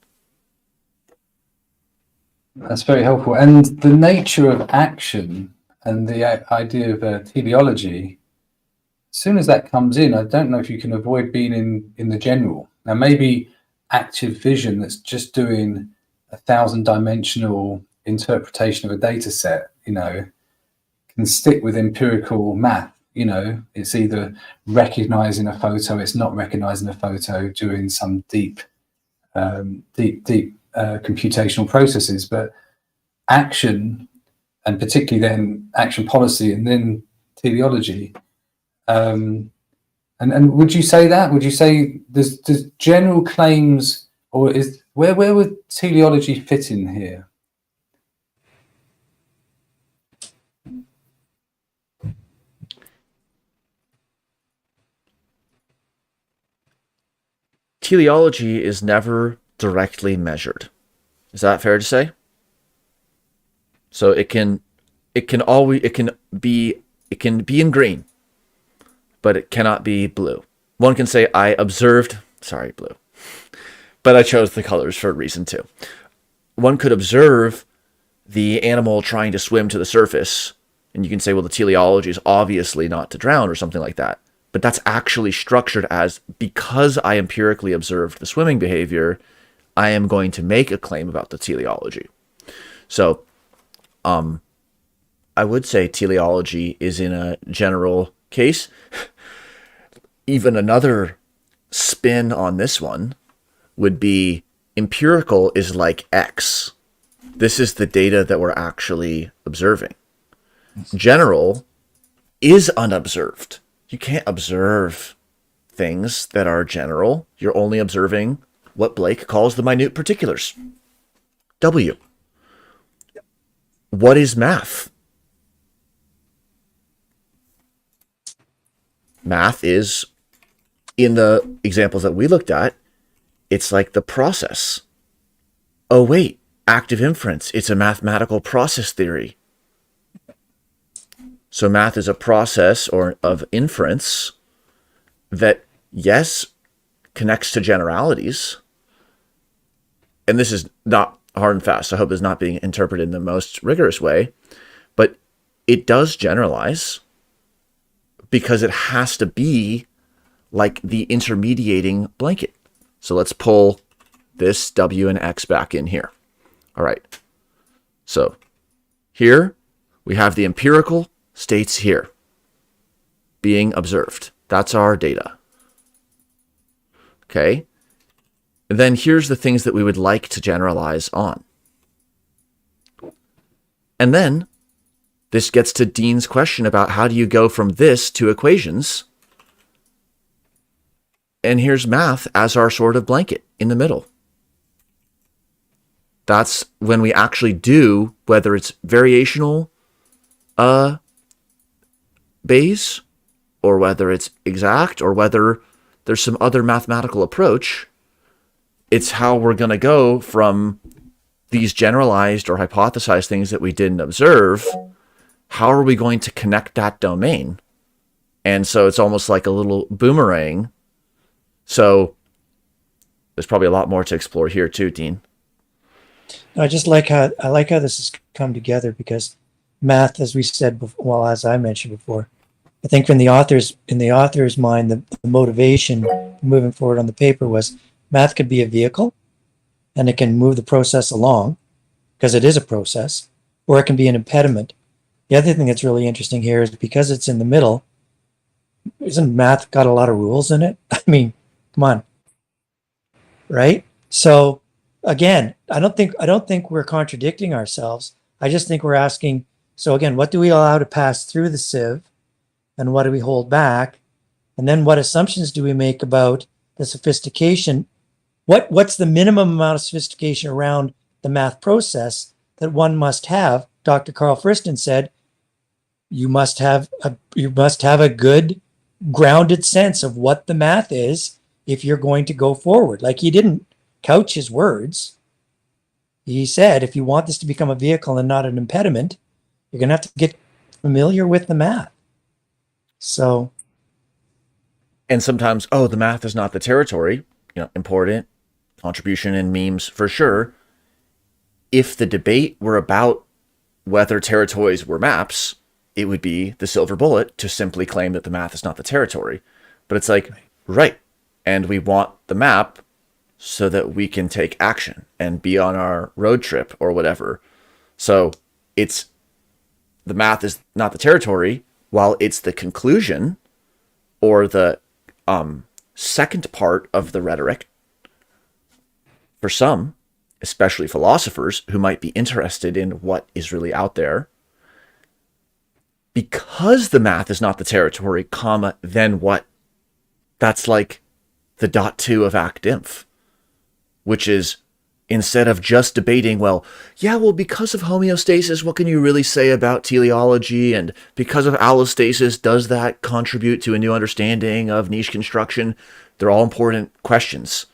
That's very helpful. And the nature of action and the idea of teleology, as soon as that comes in, I don't know if you can avoid being in the general. Now, maybe active vision that's just doing 1,000-dimensional interpretation of a data set, can stick with empirical math. It's either recognizing a photo, it's not recognizing a photo, doing some deep computational processes. But action, and particularly then action policy and then teleology, and would you say that? Would you say there's general claims, or where would teleology fit in here? Teleology is never directly measured. Is that fair to say? So it can be in green, but it cannot be blue. One can say, I observed, sorry, blue, but I chose the colors for a reason too. One could observe the animal trying to swim to the surface, and you can say, well, the teleology is obviously not to drown or something like that. But that's actually structured as, because I empirically observed the swimming behavior, I am going to make a claim about the teleology. So, I would say teleology is in a general case. Even another spin on this one would be empirical is like X. This is the data that we're actually observing. General is unobserved. You can't observe things that are general. You're only observing what Blake calls the minute particulars. W. What is math? Math is, in the examples that we looked at, it's like the process. Oh, wait, active inference. It's a mathematical process theory. So math is a process of inference that, yes, connects to generalities. And this is not hard and fast. I hope it's not being interpreted in the most rigorous way. But it does generalize because it has to be like the intermediating blanket. So let's pull this W and X back in here. All right. So here we have the empirical states here being observed. That's our data. Okay. And then here's the things that we would like to generalize on. And then this gets to Dean's question about how do you go from this to equations? And here's math as our sort of blanket in the middle. That's when we actually do, whether it's variational Bayes, or whether it's exact, or whether there's some other mathematical approach, it's how we're going to go from these generalized or hypothesized things that we didn't observe. How are we going to connect that domain? And so it's almost like a little boomerang. So there's probably a lot more to explore here too, Dean. I just like how this has come together, because math, as we said before, well, as I mentioned before, I think in the author's mind, the motivation moving forward on the paper was math could be a vehicle and it can move the process along because it is a process, or it can be an impediment. The other thing that's really interesting here is because it's in the middle, isn't math got a lot of rules in it? I mean, come on, right? So again, I don't think we're contradicting ourselves. I just think we're asking, so again, what do we allow to pass through the sieve and what do we hold back? And then what assumptions do we make about the sophistication? What's the minimum amount of sophistication around the math process that one must have? Dr. Carl Friston said, you must have a good grounded sense of what the math is if you're going to go forward. Like, he didn't couch his words. He said, if you want this to become a vehicle and not an impediment, you're going to have to get familiar with the math. So, and sometimes, oh, the math is not the territory, important contribution in memes for sure. If the debate were about whether territories were maps, it would be the silver bullet to simply claim that the math is not the territory. But it's like, right. And we want the map so that we can take action and be on our road trip or whatever. So it's the math is not the territory, while it's the conclusion or the second part of the rhetoric for some, especially philosophers who might be interested in what is really out there. Because the math is not the territory, comma, then what? That's like the .2 of ActInf, which is, instead of just debating, because of homeostasis, what can you really say about teleology? And because of allostasis, does that contribute to a new understanding of niche construction? They're all important questions.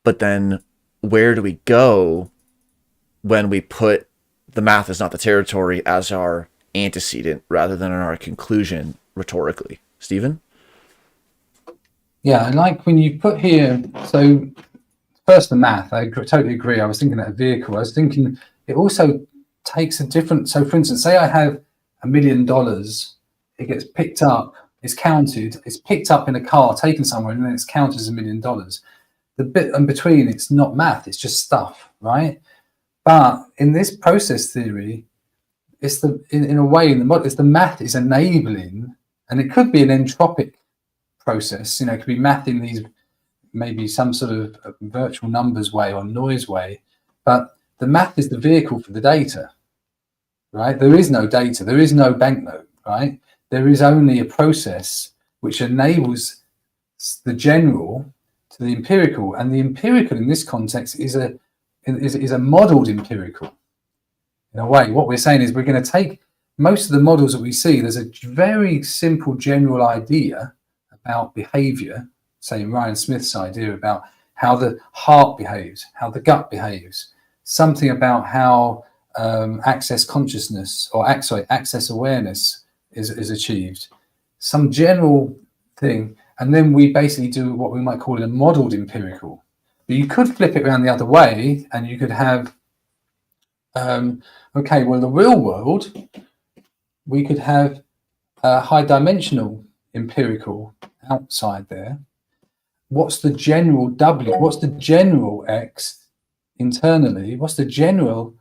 But then where do we go when we put the math is not the territory as our antecedent rather than our conclusion rhetorically? Stephen? Yeah, I like when you put here, so first the math, I totally agree. I was thinking that a vehicle, I was thinking it also takes a different, so for instance, say I have $1 million, it gets picked up, it's counted, it's picked up in a car, taken somewhere, and then it's counted as $1 million. The bit in between, it's not math, it's just stuff, right? But in this process theory, it's in a way, in the model, it's the math is enabling, and it could be an entropic process, it could be math in these, maybe some sort of virtual numbers way or noise way, but the math is the vehicle for the data, right? There is no data, there is no banknote, right? There is only a process which enables the general to the empirical, and the empirical in this context is a modeled empirical. In a way, what we're saying is we're going to take most of the models that we see, there's a very simple general idea about behavior, say Ryan Smith's idea about how the heart behaves, how the gut behaves, something about how access consciousness or access awareness is achieved, some general thing. And then we basically do what we might call a modeled empirical. But you could flip it around the other way and you could have, the real world, we could have a high dimensional empirical outside there. What's the general W? What's the general X internally? What's the general,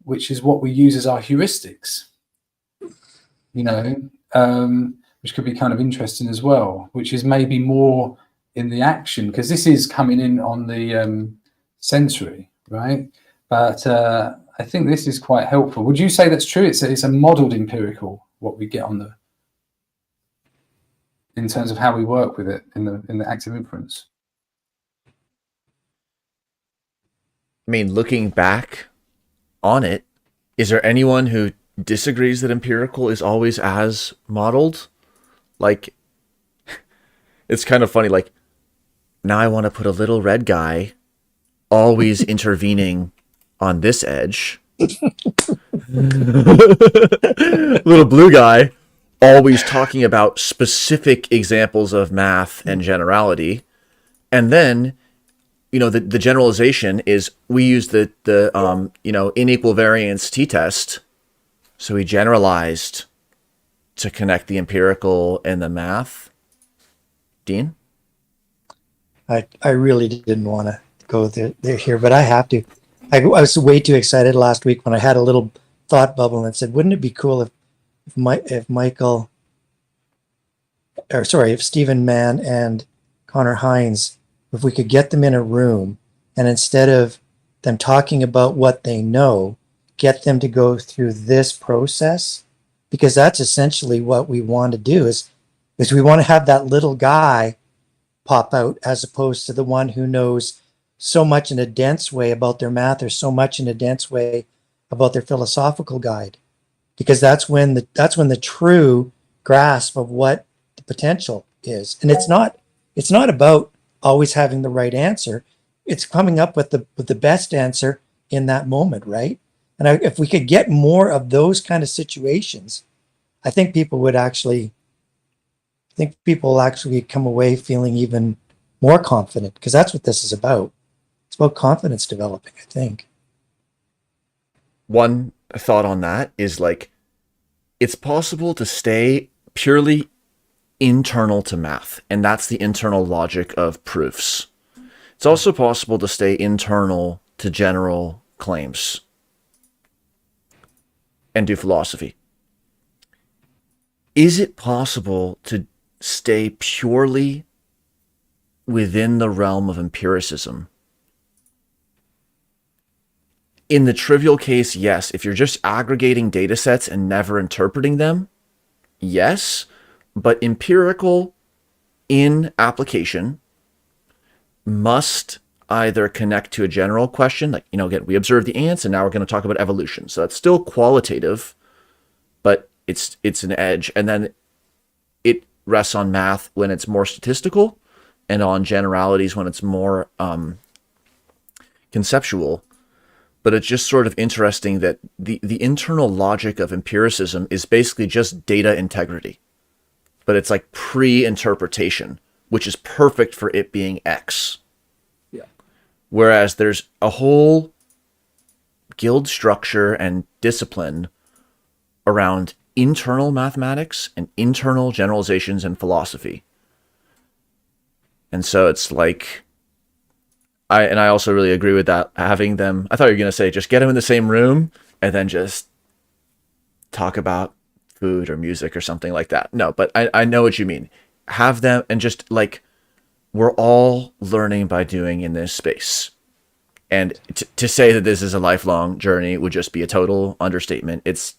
which is what we use as our heuristics? Which could be kind of interesting as well, which is maybe more in the action, because this is coming in on the sensory, right? But I think this is quite helpful. Would you say that's true? It's a modeled empirical, what we get on in terms of how we work with it in the active inference. I mean, looking back on it, is there anyone who disagrees that empirical is always as modeled? Like, it's kind of funny, like, now I want to put a little red guy always intervening on this edge. Little blue guy always talking about specific examples of math and generality. And then, the generalization is we use the inequal variance t-test. So we generalized to connect the empirical and the math. Dean? I really didn't want to go there here, but I have to. I was way too excited last week when I had a little thought bubble and said, wouldn't it be cool if Stephen Mann and Connor Hines, if we could get them in a room and instead of them talking about what they know, get them to go through this process, because that's essentially what we want to do is we want to have that little guy pop out as opposed to the one who knows so much in a dense way about their math or so much in a dense way about their philosophical guide, because that's when the true grasp of what the potential is. And it's not about always having the right answer. It's coming up with the best answer in that moment, right? And if we could get more of those kind of situations, I think people will actually come away feeling even more confident, because that's what this is about. It's about confidence developing, I think. One thought on that is like, it's possible to stay purely internal to math, and that's the internal logic of proofs. It's also possible to stay internal to general claims and do philosophy. Is it possible to stay purely within the realm of empiricism? In the trivial case, yes. If you're just aggregating data sets and never interpreting them, yes. But empirical in application must either connect to a general question, like, again, we observed the ants and now we're going to talk about evolution. So that's still qualitative, but it's an edge. And then it rests on math when it's more statistical and on generalities when it's more conceptual. But it's just sort of interesting that the internal logic of empiricism is basically just data integrity. But it's like pre-interpretation, which is perfect for it being X. Yeah. Whereas there's a whole guild structure and discipline around internal mathematics and internal generalizations and philosophy. And so it's like, I also really agree with that, having them, I thought you were going to say, just get them in the same room and then just talk about food or music or something like that. No, but I know what you mean. Have them, and just like, we're all learning by doing in this space. And to say that this is a lifelong journey would just be a total understatement. It's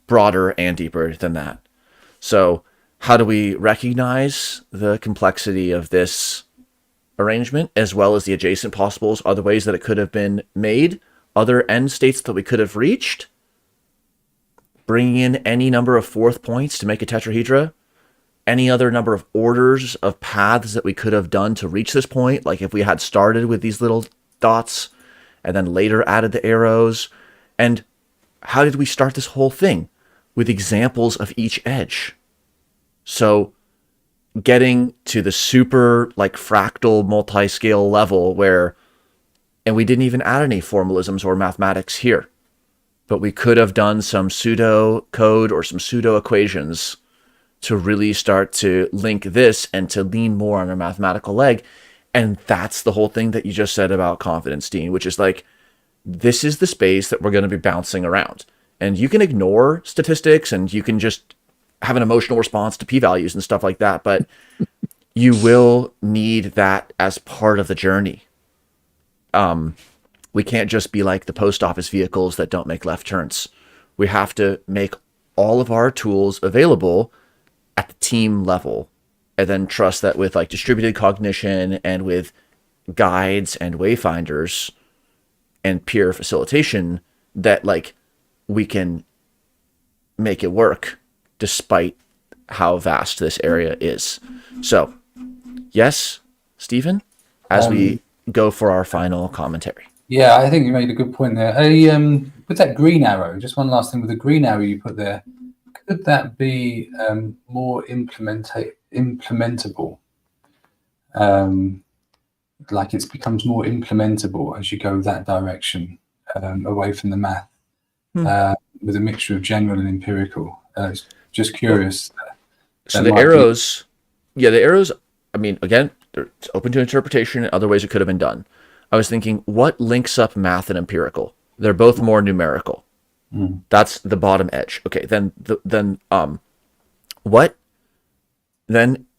broader and deeper than that. So how do we recognize the complexity of this arrangement, as well as the adjacent possibles, other ways that it could have been made, other end states that we could have reached, bringing in any number of fourth points to make a tetrahedra, any other number of orders of paths that we could have done to reach this point, like if we had started with these little dots and then later added the arrows. And how did we start this whole thing? With examples of each edge. So getting to the super like fractal multi-scale level where, and we didn't even add any formalisms or mathematics here, but we could have done some pseudo code or some pseudo equations to really start to link this and to lean more on our mathematical leg. And that's the whole thing that you just said about confidence, Dean, which is like, this is the space that we're going to be bouncing around. And you can ignore statistics and you can just have an emotional response to p-values and stuff like that, but you will need that as part of the journey. We can't just be like the post office vehicles that don't make left turns. We have to make all of our tools available at the team level, and then trust that with like distributed cognition and with guides and wayfinders and peer facilitation, that like we can make it work despite how vast this area is. So yes, Stephen, as we go for our final commentary. Yeah, I think you made a good point there. With that green arrow, just one last thing with the green arrow you put there, could that be more implementable? Like it becomes more implementable as you go that direction, away from the math, with a mixture of general and empirical. Just curious. So the arrows Yeah, the arrows, I mean, again, it's open to interpretation and other ways it could have been done. I was thinking, what links up math and empirical? They're both more numerical. That's the bottom edge. Okay,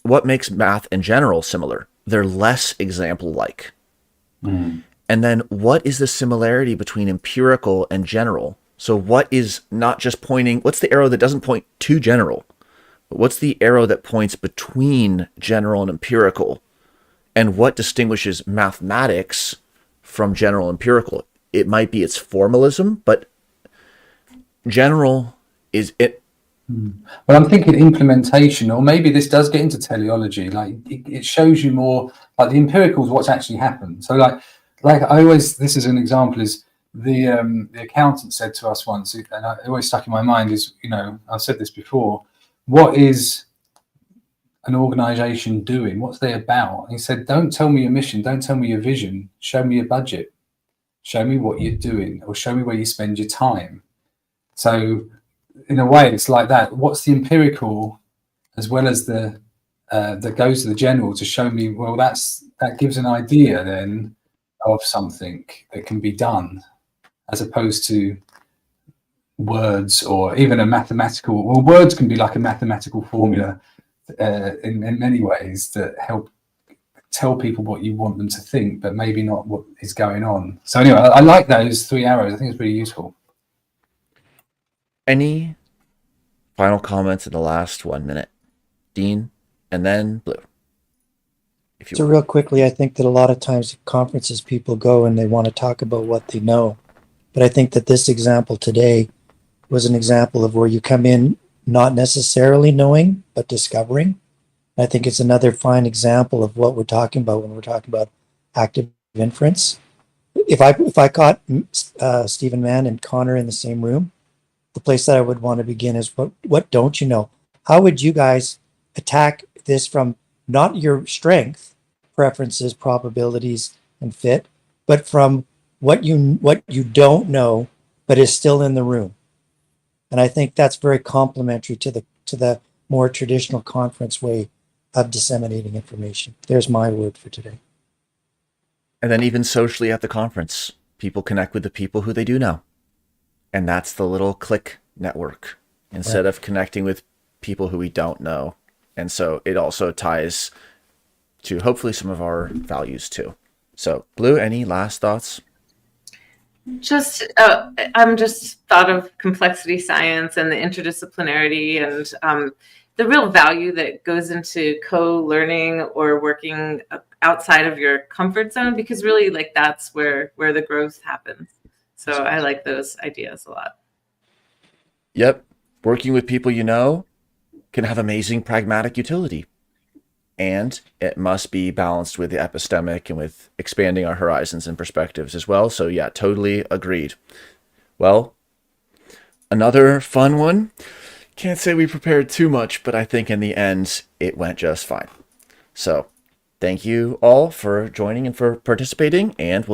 what makes math in general similar? They're less example-like. And then what is the similarity between empirical and general? So what is not just pointing, what's the arrow that doesn't point to general? But what's the arrow that points between general and empirical? And what distinguishes mathematics from general empirical? It might be its formalism, but general is it. Well, I'm thinking implementation, or maybe this does get into teleology. Like it shows you more, like the empirical is what's actually happened. So like I always, this is an example, is the accountant said to us once, and it always stuck in my mind, is, you know, I've said this before, what is an organization doing? What's they about? And he said, don't tell me your mission, don't tell me your vision, show me your budget, show me what you're doing, or show me where you spend your time. So in a way, it's like that. What's the empirical as well as the that goes to the general to show me, well, that gives an idea then of something that can be done, as opposed to words or even a mathematical, well, words can be like a mathematical formula in many ways that help tell people what you want them to think, but maybe not what is going on. So anyway, I like those 3 arrows. I think it's really useful. Any final comments in the last 1 minute? Dean, and then Blue. So real quickly, I think that a lot of times at conferences people go and they want to talk about what they know. But I think that this example today was an example of where you come in not necessarily knowing, but discovering. I think it's another fine example of what we're talking about when we're talking about active inference. If I caught Stephen Mann and Connor in the same room, the place that I would want to begin is what don't you know? How would you guys attack this from not your strength, preferences, probabilities, and fit, but from what you don't know, but is still in the room? And I think that's very complementary to the more traditional conference way of disseminating information. There's my word for today. And then even socially at the conference, people connect with the people who they do know. And that's the little click network instead of connecting with people who we don't know. And so it also ties to hopefully some of our values too. So Blue, any last thoughts? I'm just thought of complexity science and the interdisciplinarity and the real value that goes into co-learning or working outside of your comfort zone, because really like that's where the growth happens. So I like those ideas a lot. Yep. Working with people you know can have amazing pragmatic utility. And it must be balanced with the epistemic and with expanding our horizons and perspectives as well. So yeah, totally agreed. Well, another fun one. Can't say we prepared too much, but I think in the end, it went just fine. So thank you all for joining and for participating, and we'll